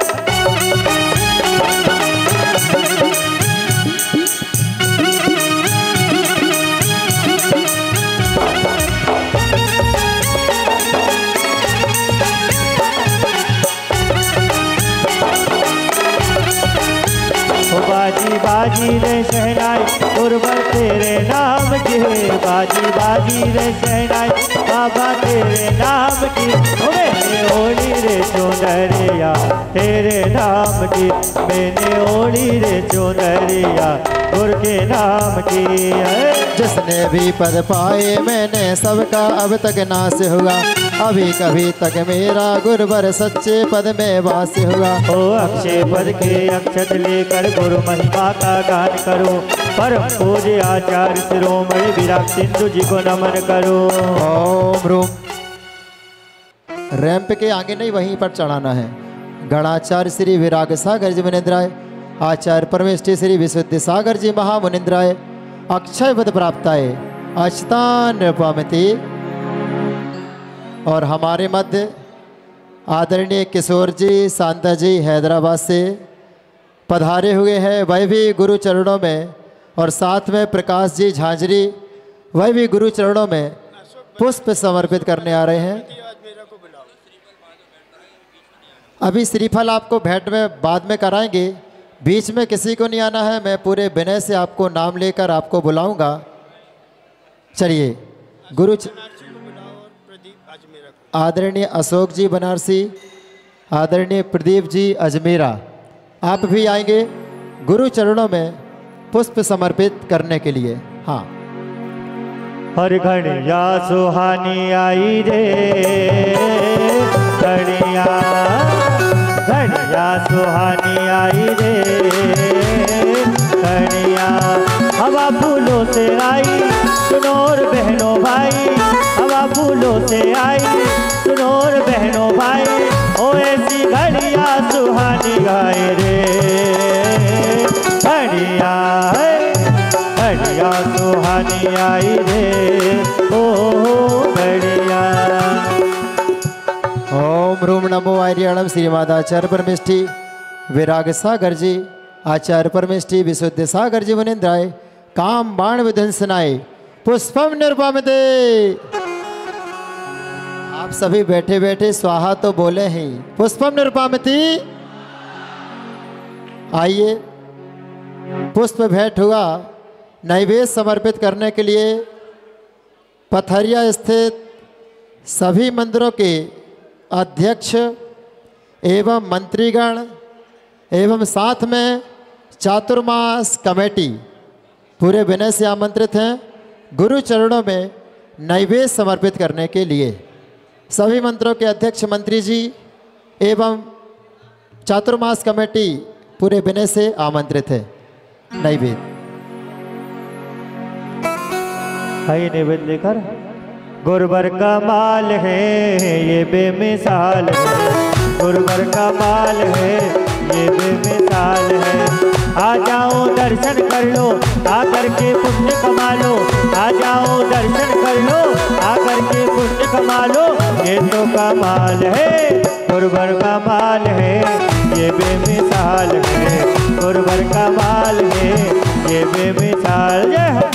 [SPEAKER 4] बाजी बाजी रे शहनाई गुरुवर तेरे नाम की, बाजी बाजी रे शहनाई बाबा तेरे नाम की। ओ मैंने ओढ़ी रे चौधरिया तेरे नाम की, मैंने ओढ़ी रे चौधरिया गुरु के नाम की है।
[SPEAKER 3] जिसने भी पद पाए मैंने सबका अब तक नाश हुआ, अभी कभी तक मेरा गुरुवर सच्चे पद में वास हुआ।
[SPEAKER 4] ओ अक्षय पद के अक्षत लेकर गुरु महिमा का गान करो, परम पूज्य आचार्य शिरोमणि विराग सिंधु जी को नमन करो।
[SPEAKER 3] ओम रूम रैंप के आगे नहीं वहीं पर चढ़ाना है। गणाचार्य श्री विराग सागर जी मुनिंद्राय, आचार्य परमेष्ठी श्री विशुद्ध सागर जी महामुनिंद्राय, अक्षय पद प्राप्ताय अच्युतान नृपामिति। और हमारे मध्य आदरणीय किशोर जी सांता जी हैदराबाद से पधारे हुए हैं, वह भी गुरु चरणों में, और साथ में प्रकाश जी झांझरी वह भी गुरु चरणों में पुष्प समर्पित करने आ रहे हैं। अभी श्रीफल आपको भेंट में बाद में कराएंगे, बीच में किसी को नहीं आना है। मैं पूरे विनय से आपको नाम लेकर आपको बुलाऊंगा। चलिए गुरु आदरणीय अशोक जी बनारसी, आदरणीय प्रदीप जी अजमेरा, आप भी आएंगे गुरु चरणों में पुष्प समर्पित करने के लिए। हाँ
[SPEAKER 4] हर घड़िया सुहानी आई रे, घड़िया घड़िया सुहानी आई रे, घड़िया हवा फूलों से आई सुनोर बहनों भाई, हवा फूलों से आई सुनोर बहनों भाई। ओ ऐसी घड़िया सुहानी गाए रे, घड़िया घड़िया सुहानी आई रे, ओ घड़िया।
[SPEAKER 3] ओम रूम नमो आर्याणम श्रीमादाचार्य परमेष्ठी विराग सागर जी, आचार्य परमेष्ठी विशुद्ध सागर जी मुनिंद्राय, काम बाण विध्वंसनाय पुष्पम निरुपामिते। आप सभी बैठे बैठे स्वाहा तो बोले ही, पुष्पम निरुपामिति। आइए पुष्प भेंट हुआ, नैवेद्य समर्पित करने के लिए पथरिया स्थित सभी मंदिरों के अध्यक्ष एवं मंत्रीगण एवं साथ में चातुर्मास कमेटी पूरे विनय से आमंत्रित हैं गुरु चरणों में नैवेद्य समर्पित करने के लिए। सभी मंत्रों के अध्यक्ष मंत्री जी एवं चातुर्मास कमेटी पूरे विनय से आमंत्रित है। नैवेद्य
[SPEAKER 4] आइए नैवेद्य लेकर। गुरुवर का माल है ये बेमिसाल है, गुरुवर का माल है ये बेमिसाल है। आ जाओ दर्शन कर लो आकर के पुण्य कमा लो, आ जाओ दर्शन कर लो आकर के पुण्य कमा लो। ये तो कमाल है गुरुवर का माल है ये बेमिसाल है, गुरुवर का माल है ये बेमिसाल है।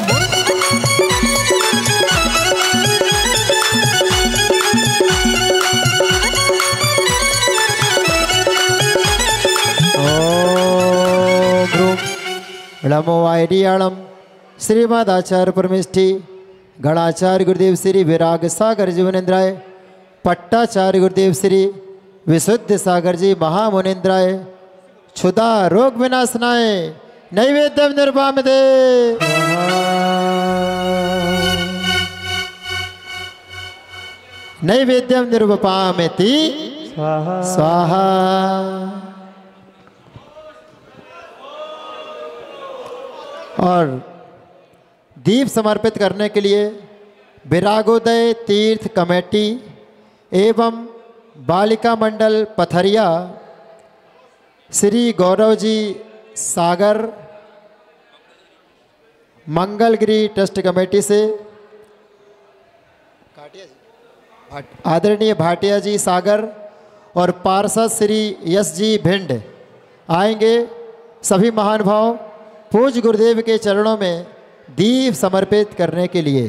[SPEAKER 3] नमो वायरियाणम श्रीमदाचार्य परमेष्ठी गणाचार्य गुरुदेव श्री विराग सागर जी मुनिंद्राय, पट्टाचार्य गुरुदेव श्री विशुद्ध सागर जी महामुनिंद्राय, क्षुधा रोग विनाशनाय नैवेद्यम निर्वामदे। नैवेद्यम निर्वपामेति स्वाहा। और दीप समर्पित करने के लिए विरागोदय तीर्थ कमेटी एवं बालिका मंडल पथरिया श्री गौरव जी सागर, मंगलगिरी ट्रस्ट कमेटी से आदरणीय भाटिया जी सागर और पार्षद श्री यश जी भिंड आएंगे। सभी महान भाव पूज्य गुरुदेव के चरणों में दीप समर्पित करने के लिए।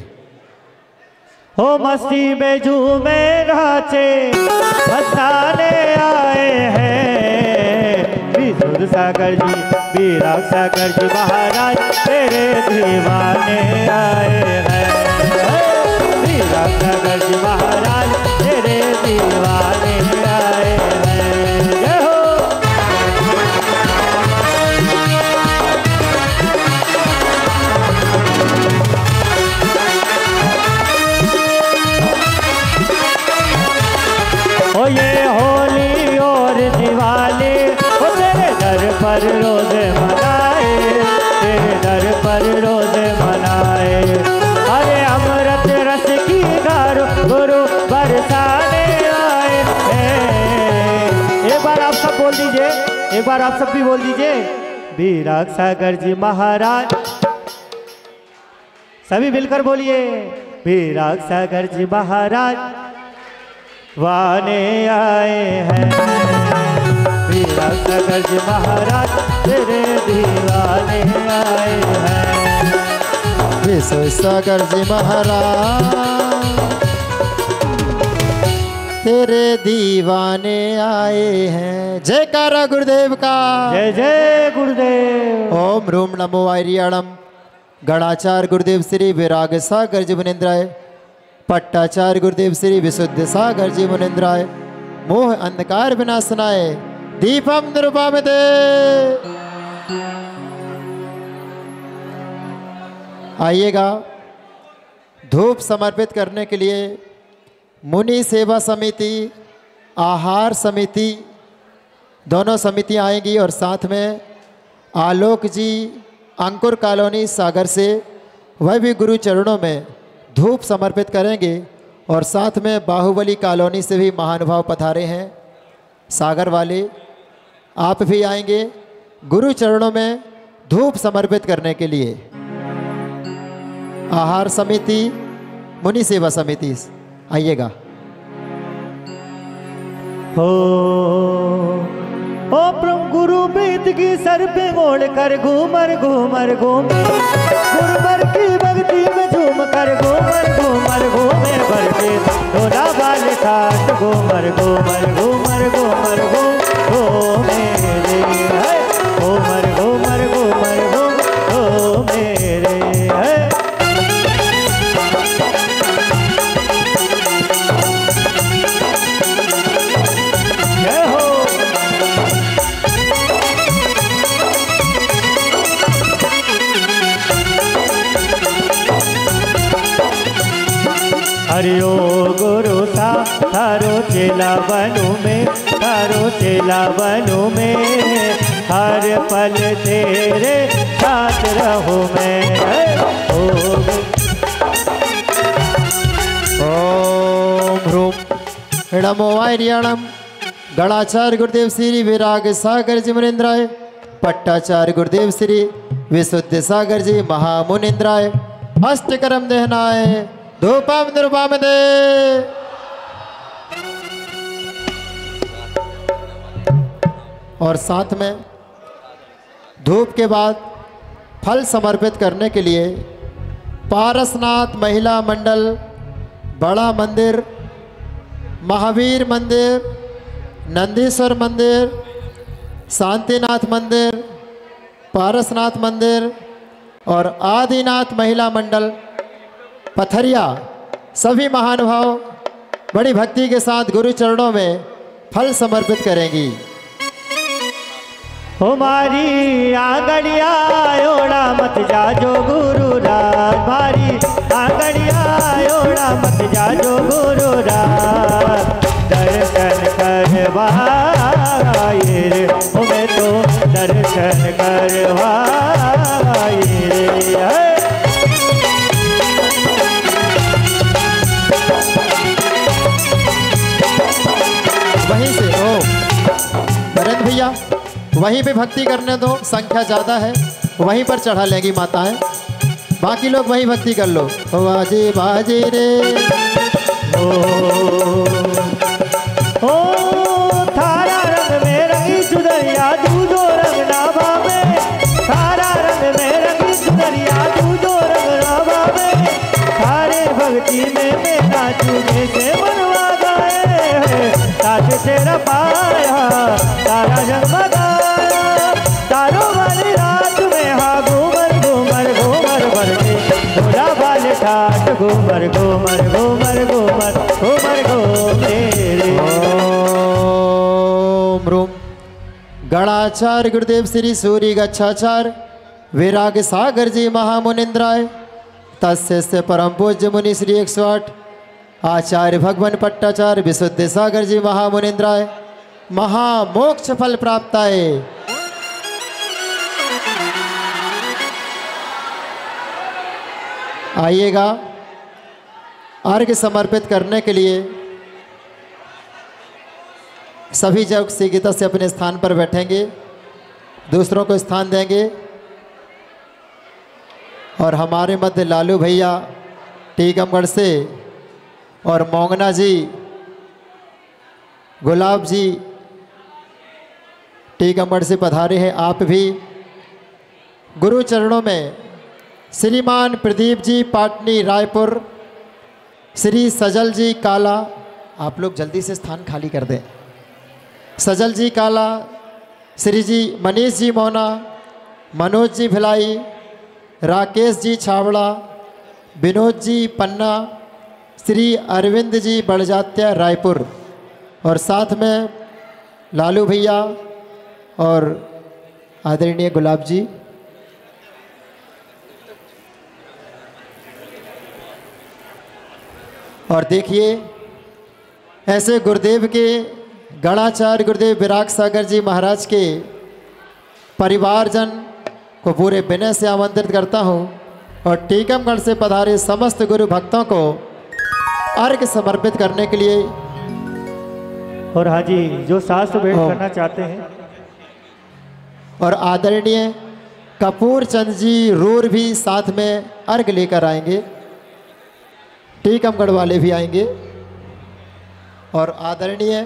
[SPEAKER 4] हो मस्ती में झूमे नाचे बसाने आए हैं विशुद्ध सागर जी, विराग सागर जी महाराज तेरे दीवाने आए हैं। विराग सागर जी महाराज तेरे दीवाने आए हैं। जय हो। ओ ये होली और दिवाली ओ तेरे दर पर रोज मनाए, तेरे दर पर रोज मनाए। अरे अमृत रस की धार गुरु बरसाने आए हैं। एक बार आप सब बोल दीजिए, एक बार आप सब भी बोल दीजिए विराग सागर जी महाराज। सभी मिलकर बोलिए विराग सागर जी महाराज वाने आए हैं। विराग सागर जी महाराज तेरे दीवाने आए हैं।
[SPEAKER 3] विश्व सागर जी महाराज तेरे दीवाने आए हैं। जयकारा गुरुदेव का।
[SPEAKER 4] जय जय गुरुदेव।
[SPEAKER 3] ओम रूम नमो वायरियाणम गणाचार्य गुरुदेव श्री विराग सागर जी मुनिंद्राय, पट्टाचार्य गुरुदेव श्री विशुद्ध सागर जी मुनिंद्राय, मोह अंधकार विनाशनाय दीपम निरुपामते। आइएगा धूप समर्पित करने के लिए मुनि सेवा समिति, आहार समिति दोनों समितियां आएंगी और साथ में आलोक जी अंकुर कॉलोनी सागर से वह भी गुरु चरणों में धूप समर्पित करेंगे। और साथ में बाहुबली कॉलोनी से भी महानुभाव पधारे हैं सागर वाले, आप भी आएंगे गुरु चरणों में धूप समर्पित करने के लिए। आहार समिति, मुनि सेवा समिति आइएगा।
[SPEAKER 4] ओ प्रभु गुरु बेद की सर पे मोड़ कर घूमर घूमर घूम, गुरुवर की भक्ति में झूम कर घूमर घूमर घूमे भरके डोला बाल खाट घूमर घूमर घूमर घूमर घूम मेरे घूमर घूमर घूमर घूम मेरे। हरिओ गुरु सा थारो चेला बनूं मैं, थारो चेला बनूं मैं, हर पल तेरे साथ रहूं मैं।
[SPEAKER 3] ओम ह्रूम नमो वायरियाणम गणाचार्य गुरुदेव श्री विराग सागर जी मुनिंद्राय, पट्टाचार्य गुरुदेव श्री विशुद्ध सागर जी महामुनिंद्राय, अष्टकर्म दहनाय धूपम निरुपम दे। और साथ में धूप के बाद फल समर्पित करने के लिए पारसनाथ महिला मंडल, बड़ा मंदिर, महावीर मंदिर, नंदीश्वर मंदिर, शांतिनाथ मंदिर, पारसनाथ मंदिर और आदिनाथ महिला मंडल पथरिया सभी महानुभाव बड़ी भक्ति के साथ गुरु चरणों में फल समर्पित करेंगी।
[SPEAKER 4] हमारी आंगड़िया ओड़ा मत जाजो गुरु राज, भारी आंगड़िया ओड़ा मत जाजो गुरु राज, दर्शन करवाए रे मैं तो दर्शन करवाए रे।
[SPEAKER 3] वहीं से ओ नरेंद्र भैया वहीं पे भक्ति करने दो, संख्या ज़्यादा है, वहीं पर चढ़ा लेंगी माताएं, बाकी लोग वहीं भक्ति कर लो। बाजे बाजे रे
[SPEAKER 4] ओ थारा रंग में रंगी सुदरिया दूधो रंग नाभा में, थारा रंग में रंगी सुदरिया दूधो रंग नाभा में, थारे भक्ति में मैं नाचू जैसे मनवा गाए, ताज तेरा पाया तारा जगमगाया, तारों वाली रात में हाँ घूमर घूमर घूमर भर के भोला वाले ठाट घूमर घूमर घूमर घूमर घूमर घूमे रे।
[SPEAKER 3] ओम रूम गणाचार्य गुरुदेव श्री सूर्य गच्छाचार्य विराग सागर जी महामुनिंद्राय, तस्य परम पूज्य मुनि श्री 108 आचार्य भगवान पट्टाचार्य विशुद्ध सागर जी महामुनिंद्राय महामोक्ष फल प्राप्ताय। आइएगा अर्घ्य समर्पित करने के लिए सभी जग शीघ्रता से अपने स्थान पर बैठेंगे, दूसरों को स्थान देंगे। और हमारे मध्य लालू भैया टीकमगढ़ से और मोंगना जी, गुलाब जी टीकमगढ़ से पधारे हैं। आप भी गुरु चरणों में श्रीमान प्रदीप जी पाटनी रायपुर, श्री सजल जी काला, आप लोग जल्दी से स्थान खाली कर दें। सजल जी काला, श्री जी मनीष जी मोना, मनोज जी भिलाई, राकेश जी छावड़ा, विनोद जी पन्ना, श्री अरविंद जी बड़जात्या रायपुर और साथ में लालू भैया और आदरणीय गुलाब जी। और देखिए ऐसे गुरुदेव के गणाचार्य गुरुदेव विराग सागर जी महाराज के परिवारजन को पूरे विनय से आमंत्रित करता हूं और टीकमगढ़ से पधारे समस्त गुरु भक्तों को अर्घ्य समर्पित करने के लिए।
[SPEAKER 4] और हाँ जी, जो शास्त्र भेंट करना चाहते हैं
[SPEAKER 3] और आदरणीय कपूर चंद जी रूर भी साथ में अर्घ्य लेकर आएंगे, टीकमगढ़ वाले भी आएंगे। और आदरणीय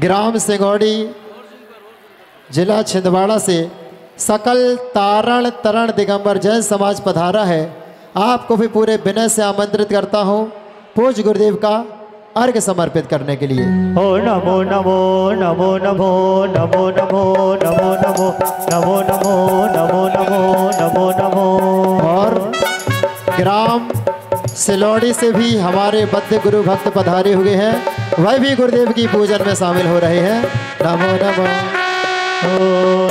[SPEAKER 3] ग्राम सिंगौड़ी जिला छिंदवाड़ा से सकल तारण तरण दिगंबर जैन समाज पधारा है। आपको भी पूरे विनय से आमंत्रित करता हूँ पूज्य गुरुदेव का अर्घ्य समर्पित करने के लिए।
[SPEAKER 4] ओ नमो नमो नमो नमो नमो नमो नमो नमो नमो नमो नमो नमो नमो नमो।
[SPEAKER 3] और ग्राम सिलौड़ी से भी हमारे बद्ध गुरु भक्त पधारे हुए हैं, वह भी गुरुदेव की पूजन में शामिल हो रहे हैं। नमो नमो
[SPEAKER 4] नमो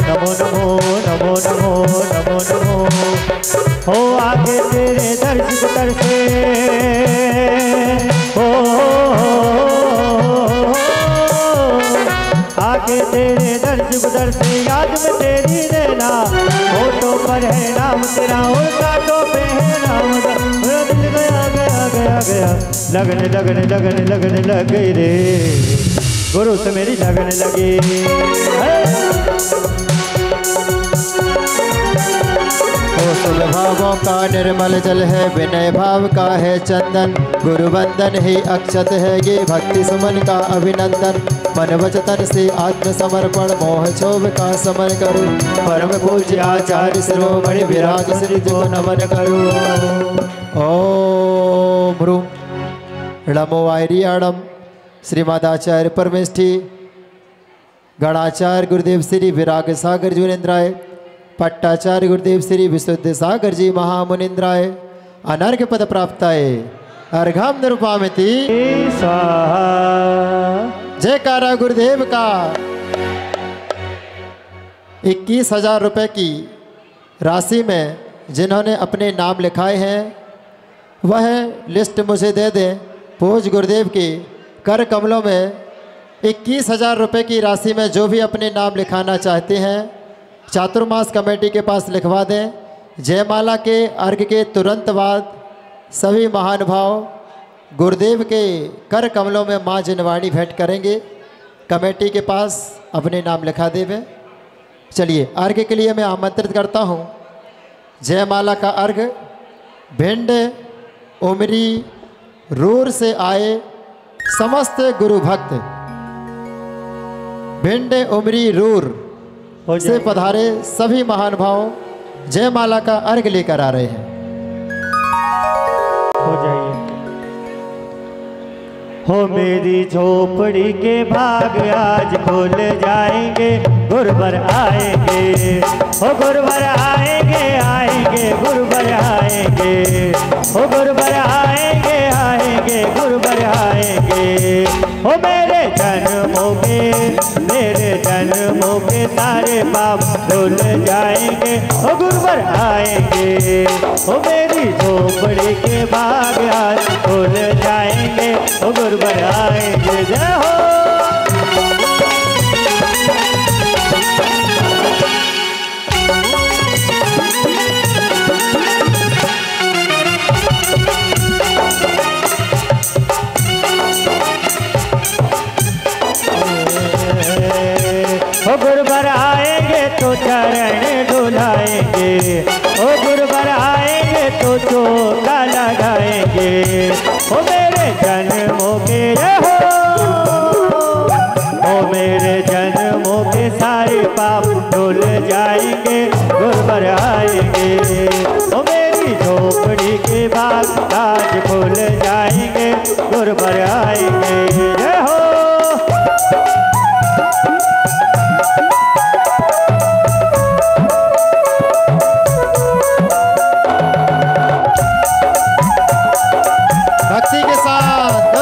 [SPEAKER 4] नमो नमो नमो नमो नमो हो आगे तेरे दर्श तरसे हो आगे तेरे दर्श तरसे याद में तेरी नैना होठों पर है नाम तेरा और कांटों पे है नाम मेरा दिल गया गया गया गया लगने लगने लगने लगने लग गई रे गुरु से मेरी लगने लगी
[SPEAKER 3] भावों का निर्मल जल है विनय भाव का है चंदन गुरु वंदन ही अक्षत है ये भक्ति सुमन का अभिनंदन मन वचन से आत्म समर्पण मोह क्षोभ का समन करूं परम पूज्य आचार्य शिरोमणि विराग श्री को नमन करूं ओम ह्रूम णमो वायरियाणम श्रीमदाचार्य परमेष्ठी गणाचार्य गुरुदेव श्री विराग सागर जुनेन्द्राय पट्टाचार्य गुरुदेव श्री विशुद्ध सागर जी महामुनिंद्राय अनर्घ पद प्राप्ताय अर्घम निरुपामिति जयकारा गुरुदेव का 21,000 रुपये की राशि में जिन्होंने अपने नाम लिखाए हैं वह लिस्ट मुझे दे दें पूज गुरुदेव की कर कमलों में 21,000 रुपये की राशि में जो भी अपने नाम लिखाना चाहते हैं चातुर्मास कमेटी के पास लिखवा दें। जयमाला के अर्घ के तुरंत बाद सभी महानुभाव गुरुदेव के कर कमलों में माँ जिनवाणी भेंट करेंगे। कमेटी के पास अपने नाम लिखा देवे। चलिए अर्घ के लिए मैं आमंत्रित करता हूँ। जयमाला का अर्घ भिंड उमरी रूर से आए समस्त गुरु भक्त भिंड उमरी रूर से पधारे सभी महानुभाव जयमाला का अर्घ लेकर आ रहे हैं।
[SPEAKER 4] हो जाइए। हो मेरी झोपड़ी के भाग आज खुल जाएंगे गुरुवर आएंगे हो गुरुवर आएंगे आएंगे गुरुवर आएंगे हो गुरुवर आएंगे आएंगे गुरुवर आएंगे हो मेरे जन्मों के सारे पाप धुल जाएंगे हो गुरुवर आएंगे हो मेरी झोपड़ी के बाग आज खुल जाएंगे हो गुरुवर आएंगे। जय हो गुरुवर आएंगे तो चरण डुलाएंगे ओ गुरुवर आएंगे तो चोका लगाएंगे ओ मेरे जन्मों के ओ मेरे जन्मों के सारे पाप धुल जाएंगे गुरुवर आएंगे ओ मेरी झोपड़ी के बाग आज खुल जाएंगे गुरुवर आएंगे। जय हो
[SPEAKER 3] भक्ति के साथ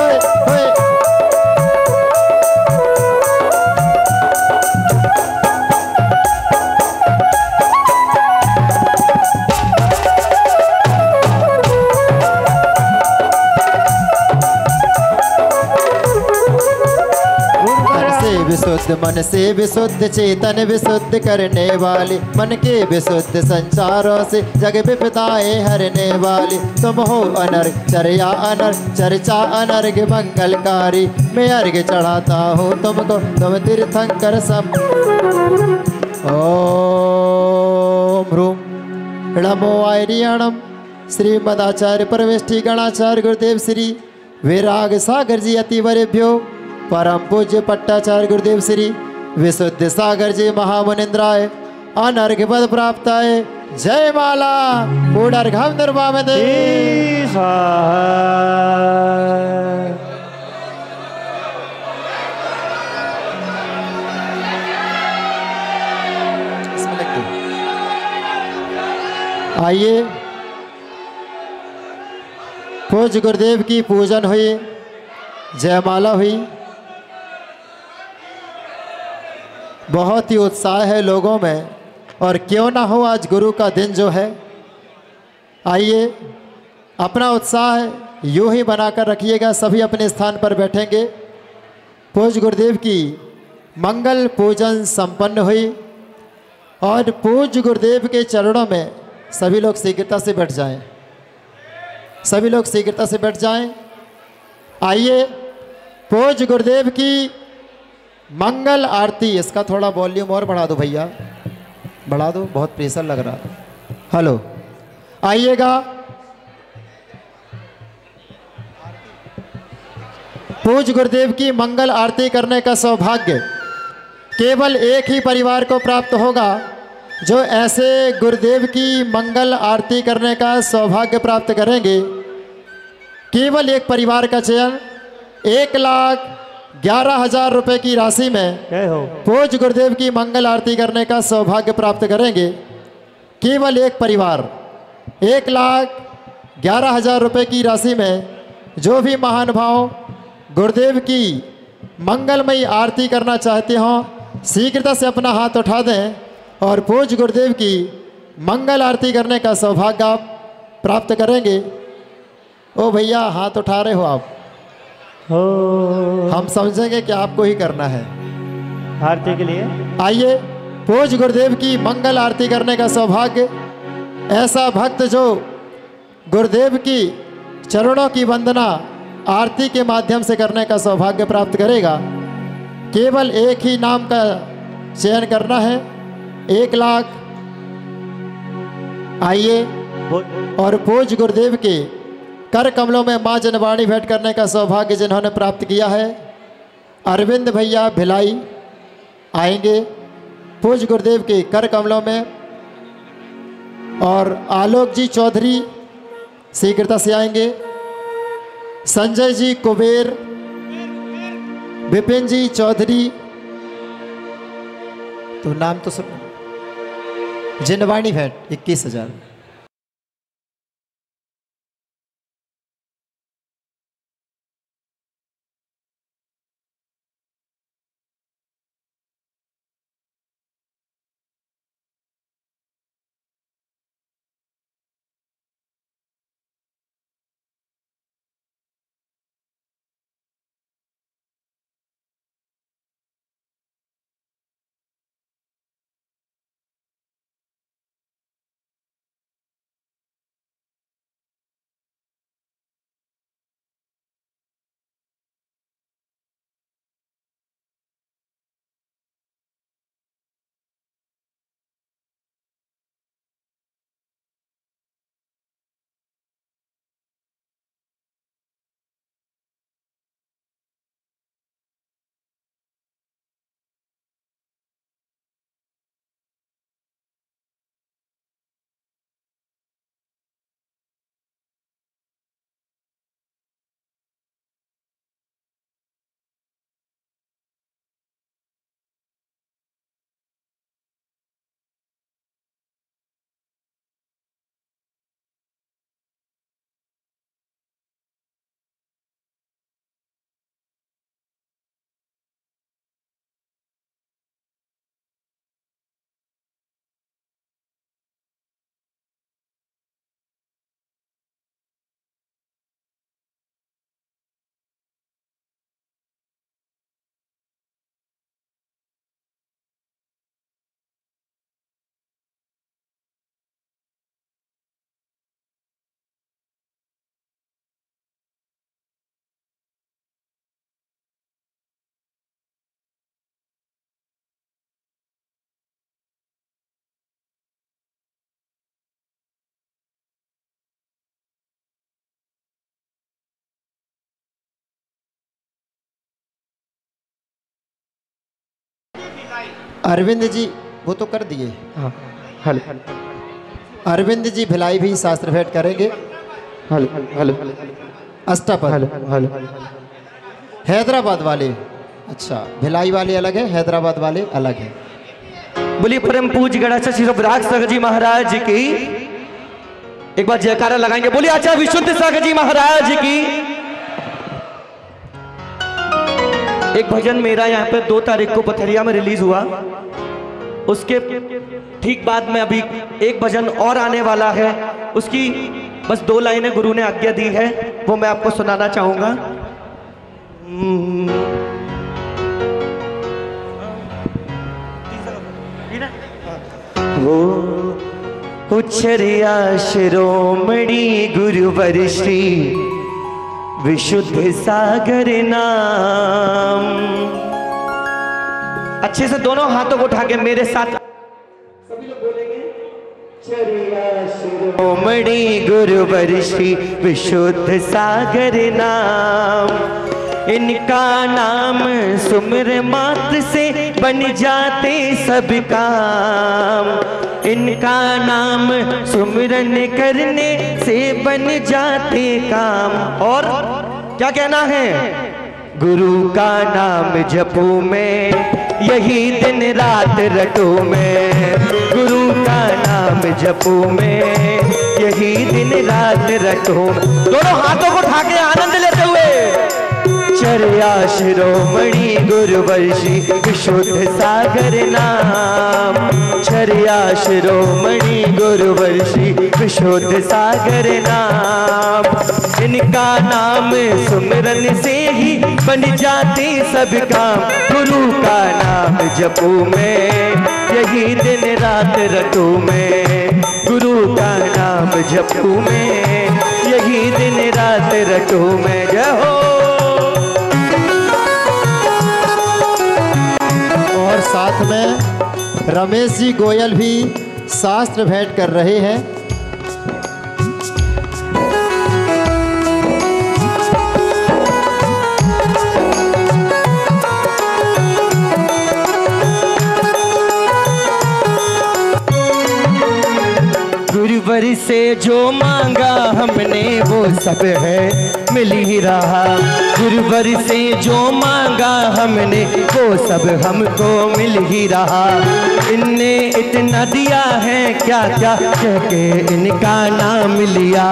[SPEAKER 3] विशुद्ध मन से विशुद्ध चेतन विशुद्ध करने वाली मन के विशुद्ध संचारों से जग विपदाएं हरने वाली तुम हो अनर्घ चर्या अनर्घ चर्चा अनर्घ मंगलकारी मैं अर्घ चढ़ाता हूँ तुमको तुम तीर्थंकर सम ओम ह्रूम णमो वायरियाणम श्रीमदाचार्य परमेष्ठी गणाचार्य गुरुदेव श्री विराग सागर जी अतिवरेभ्यो परम पूज्य पट्टाचार्य गुरुदेव श्री विशुद्ध सागर जी महामुनिंद्राय अनर्घ पद प्राप्ताय जय माला पूर्णर्घम निर्वामदे। आइए पूज्य गुरुदेव की पूजन हुई जयमाला हुई बहुत ही उत्साह है लोगों में, और क्यों ना हो आज गुरु का दिन जो है। आइए अपना उत्साह यूं ही बनाकर रखिएगा। सभी अपने स्थान पर बैठेंगे। पूज्य गुरुदेव की मंगल पूजन संपन्न हुई और पूज्य गुरुदेव के चरणों में सभी लोग शीघ्रता से बैठ जाएं। सभी लोग शीघ्रता से बैठ जाएं। आइए पूज्य गुरुदेव की मंगल आरती, इसका थोड़ा वॉल्यूम और बढ़ा दो भैया, बढ़ा दो, बहुत प्रेशर लग रहा है। हेलो, आइएगा। पूज्य गुरुदेव की मंगल आरती करने का सौभाग्य केवल एक ही परिवार को प्राप्त होगा जो ऐसे गुरुदेव की मंगल आरती करने का सौभाग्य प्राप्त करेंगे। केवल एक परिवार का चयन 1,11,000 रुपये की राशि में
[SPEAKER 4] जय हो।
[SPEAKER 3] पूज्य गुरुदेव की मंगल आरती करने का सौभाग्य प्राप्त करेंगे। केवल एक परिवार 1,11,000 रुपये की राशि में जो भी महानुभाव गुरुदेव की मंगलमयी आरती करना चाहते हों, शीघ्रता से अपना हाथ उठा दें और पूज्य गुरुदेव की मंगल आरती करने का सौभाग्य आप प्राप्त करेंगे। ओ भैया, हाथ उठा रहे हो आप,
[SPEAKER 4] हो
[SPEAKER 3] हम समझेंगे कि आपको ही करना है
[SPEAKER 4] आरती के लिए।
[SPEAKER 3] आइए पूज्य गुरुदेव की मंगल आरती करने का सौभाग्य ऐसा भक्त जो गुरुदेव की चरणों की वंदना आरती के माध्यम से करने का सौभाग्य प्राप्त करेगा। केवल एक ही नाम का चयन करना है, 1,00,000। आइए और पूज्य गुरुदेव के कर कमलों में माँ जनवाणी भेंट करने का सौभाग्य जिन्होंने प्राप्त किया है, अरविंद भैया भिलाई आएंगे पूज्य गुरुदेव के कर कमलों में, और आलोक जी चौधरी शीघ्रता से आएंगे, संजय जी कुबेर, विपिन जी चौधरी, तो नाम तो सुनो, जिनवाणी भेंट 21,000। अरविंद जी वो तो कर दिए।
[SPEAKER 4] हाँ, हेलो
[SPEAKER 3] अरविंद जी भिलाई भी शास्त्र भेंट करेंगे।
[SPEAKER 4] Hello hello
[SPEAKER 3] Ashtapad
[SPEAKER 4] hello hello
[SPEAKER 3] Hyderabad वाले, अच्छा भिलाई वाले अलग है, हैदराबाद वाले अलग है।
[SPEAKER 5] बोलिए परम पूज्य गणाचार्य श्री विराग सागर जी महाराज जी की एक बार जयकारा लगाएंगे। बोलिए आचार्य विशुद्ध सागर जी महाराज की। एक भजन मेरा यहाँ पे 2 तारीख को पथरिया में रिलीज हुआ, उसके ठीक बाद में अभी एक भजन और आने वाला है, उसकी बस 2 लाइनें गुरु ने आज्ञा दी है, वो मैं आपको सुनाना चाहूंगा। वो उच्छरिया शिरोमणि गुरुवर श्री विशुद्ध सागर नाम। अच्छे से दोनों हाथों को उठा के मेरे साथ सभी लोग बोलेंगे। चरिया शिरोमणि गुरुवर श्री विशुद्ध सागर नाम। इनका नाम सुमिर मात्र से बन जाते सब काम। इनका नाम सुमिरन करने से बन जाते काम। और क्या कहना है? गुरु का नाम जपू में यही दिन रात रटू में। गुरु का नाम जपू में यही दिन रात रटू। दोनों हाथों को उठा के आनंद लेते हुए। चर्या शिरोमणि गुरुवर्षि विशुद्ध सागर नाम। चर्या शिरोमणि गुरुवर्षि विशुद्ध सागर नाम। इनका नाम सुमिरन से ही बन जाते सब काम। गुरु का नाम जपू में यही दिन रात रटू में। गुरु का नाम जपू में यही दिन रात रटू में। जय हो।
[SPEAKER 3] और साथ में रमेश जी गोयल भी शास्त्र भेंट कर रहे हैं।
[SPEAKER 5] गुरुवर से जो मांगा हमने वो सब है मिल ही रहा। गुरुवर से जो मांगा हमने वो सब हमको मिल ही रहा। इनने इतना दिया है क्या क्या कह के इनका नाम लिया।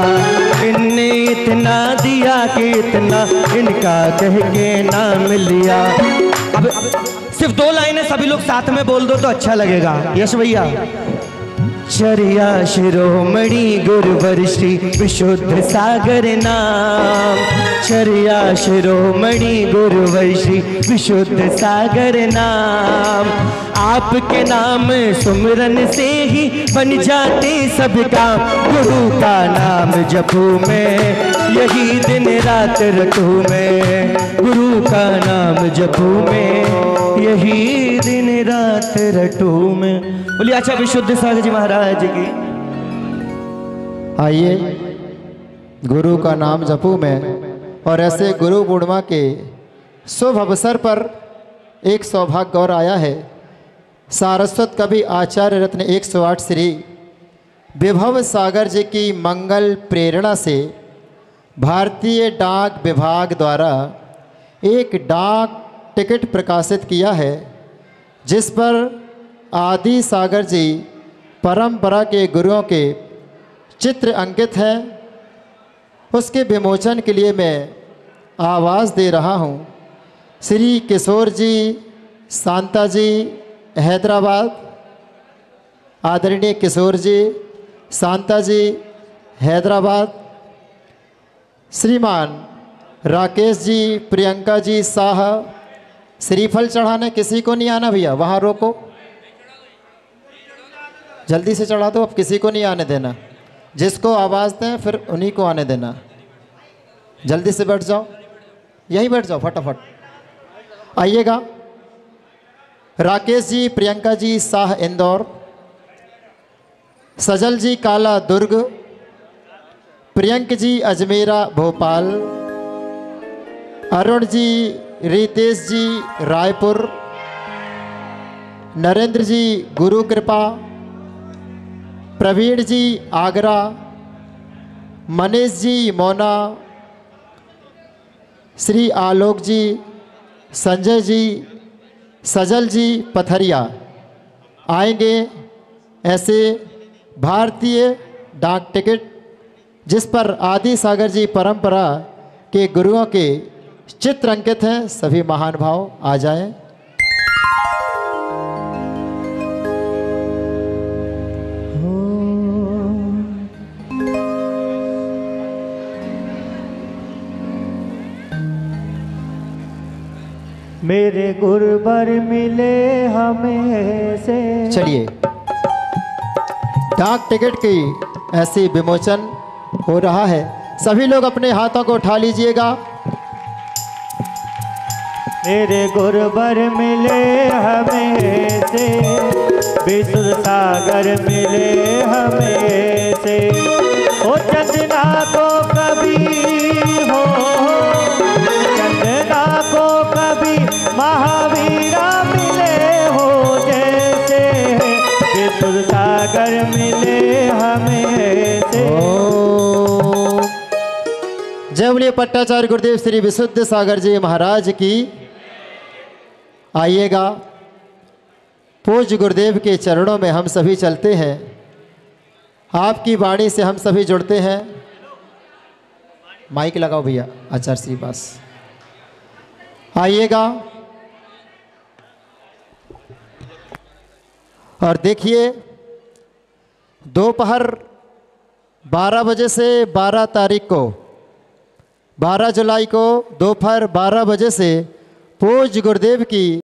[SPEAKER 5] इनने इतना दिया कि इतना इनका कह के नाम लिया। अब सिर्फ 2 लाइनें सभी लोग साथ में बोल दो तो अच्छा लगेगा। यश भैया। चर्या शिरोमणि गुरुवर श्री विशुद्ध सागर नाम। चर्या शिरोमणि गुरुवर श्री विशुद्ध सागर नाम। आपके नाम सुमिरन से ही बन जाते सब काम। गुरु का नाम जपू में यही दिन रात रटू में। गुरु का नाम जपू में यही दिन रात रटू में। बोलिए अच्छा विशुद्ध सागर जी महाराज की।
[SPEAKER 3] आइए गुरु का नाम जपू में। और ऐसे गुरु पूर्णिमा के शुभ अवसर पर एक सौभाग्य और आया है। सारस्वत कवि आचार्य रत्न 108 श्री विभव सागर जी की मंगल प्रेरणा से भारतीय डाक विभाग द्वारा एक डाक टिकट प्रकाशित किया है, जिस पर आदि सागर जी परंपरा के गुरुओं के चित्र अंकित है। उसके विमोचन के लिए मैं आवाज़ दे रहा हूँ। श्री किशोर जी शांता जी हैदराबाद। आदरणीय किशोर जी शांता जी हैदराबाद। श्रीमान राकेश जी प्रियंका जी शाह। श्रीफल चढ़ाने किसी को नहीं आना भैया, वहाँ रोको, जल्दी से चढ़ा दो। अब किसी को नहीं आने देना। जिसको आवाज़ दें फिर उन्हीं को आने देना। जल्दी से बैठ जाओ, यहीं बैठ जाओ फटाफट। आइएगा। राकेश जी प्रियंका जी शाह इंदौर। सजल जी काला दुर्ग। प्रियंक जी अजमेरा भोपाल। अरुण जी रितेश जी रायपुर। नरेंद्र जी गुरु कृपा। प्रवीण जी आगरा। मनीष जी मोना। श्री आलोक जी, संजय जी, सजल जी पथरिया आएंगे। ऐसे भारतीय डाक टिकट जिस पर आदि सागर जी परंपरा के गुरुओं के चित्र अंकित हैं, सभी महान भाव आ जाएं।
[SPEAKER 4] मेरे गुरुवर मिले हमें से।
[SPEAKER 3] चलिए, डाक टिकट की ऐसी विमोचन हो रहा है। सभी लोग अपने हाथों को उठा लीजिएगा।
[SPEAKER 4] मेरे गुरुवर मिले हमें से, विशुद्ध सागर मिले हमें से। ओ चंदना को कभी हो, चंदना को कभी महावीरा मिले हो जैसे, विशुद्ध सागर मिले हमें से।
[SPEAKER 3] जय बोलिए पट्टाचार्य गुरुदेव श्री विशुद्ध सागर जी महाराज की। आइएगा, पूज्य गुरुदेव के चरणों में हम सभी चलते हैं। आपकी वाणी से हम सभी जुड़ते हैं। माइक लगाओ भैया, आचार्य श्री पास आइएगा और देखिए, दोपहर 12 बजे से 12 तारीख को, 12 जुलाई को दोपहर 12 बजे से पूज्य गुरुदेव की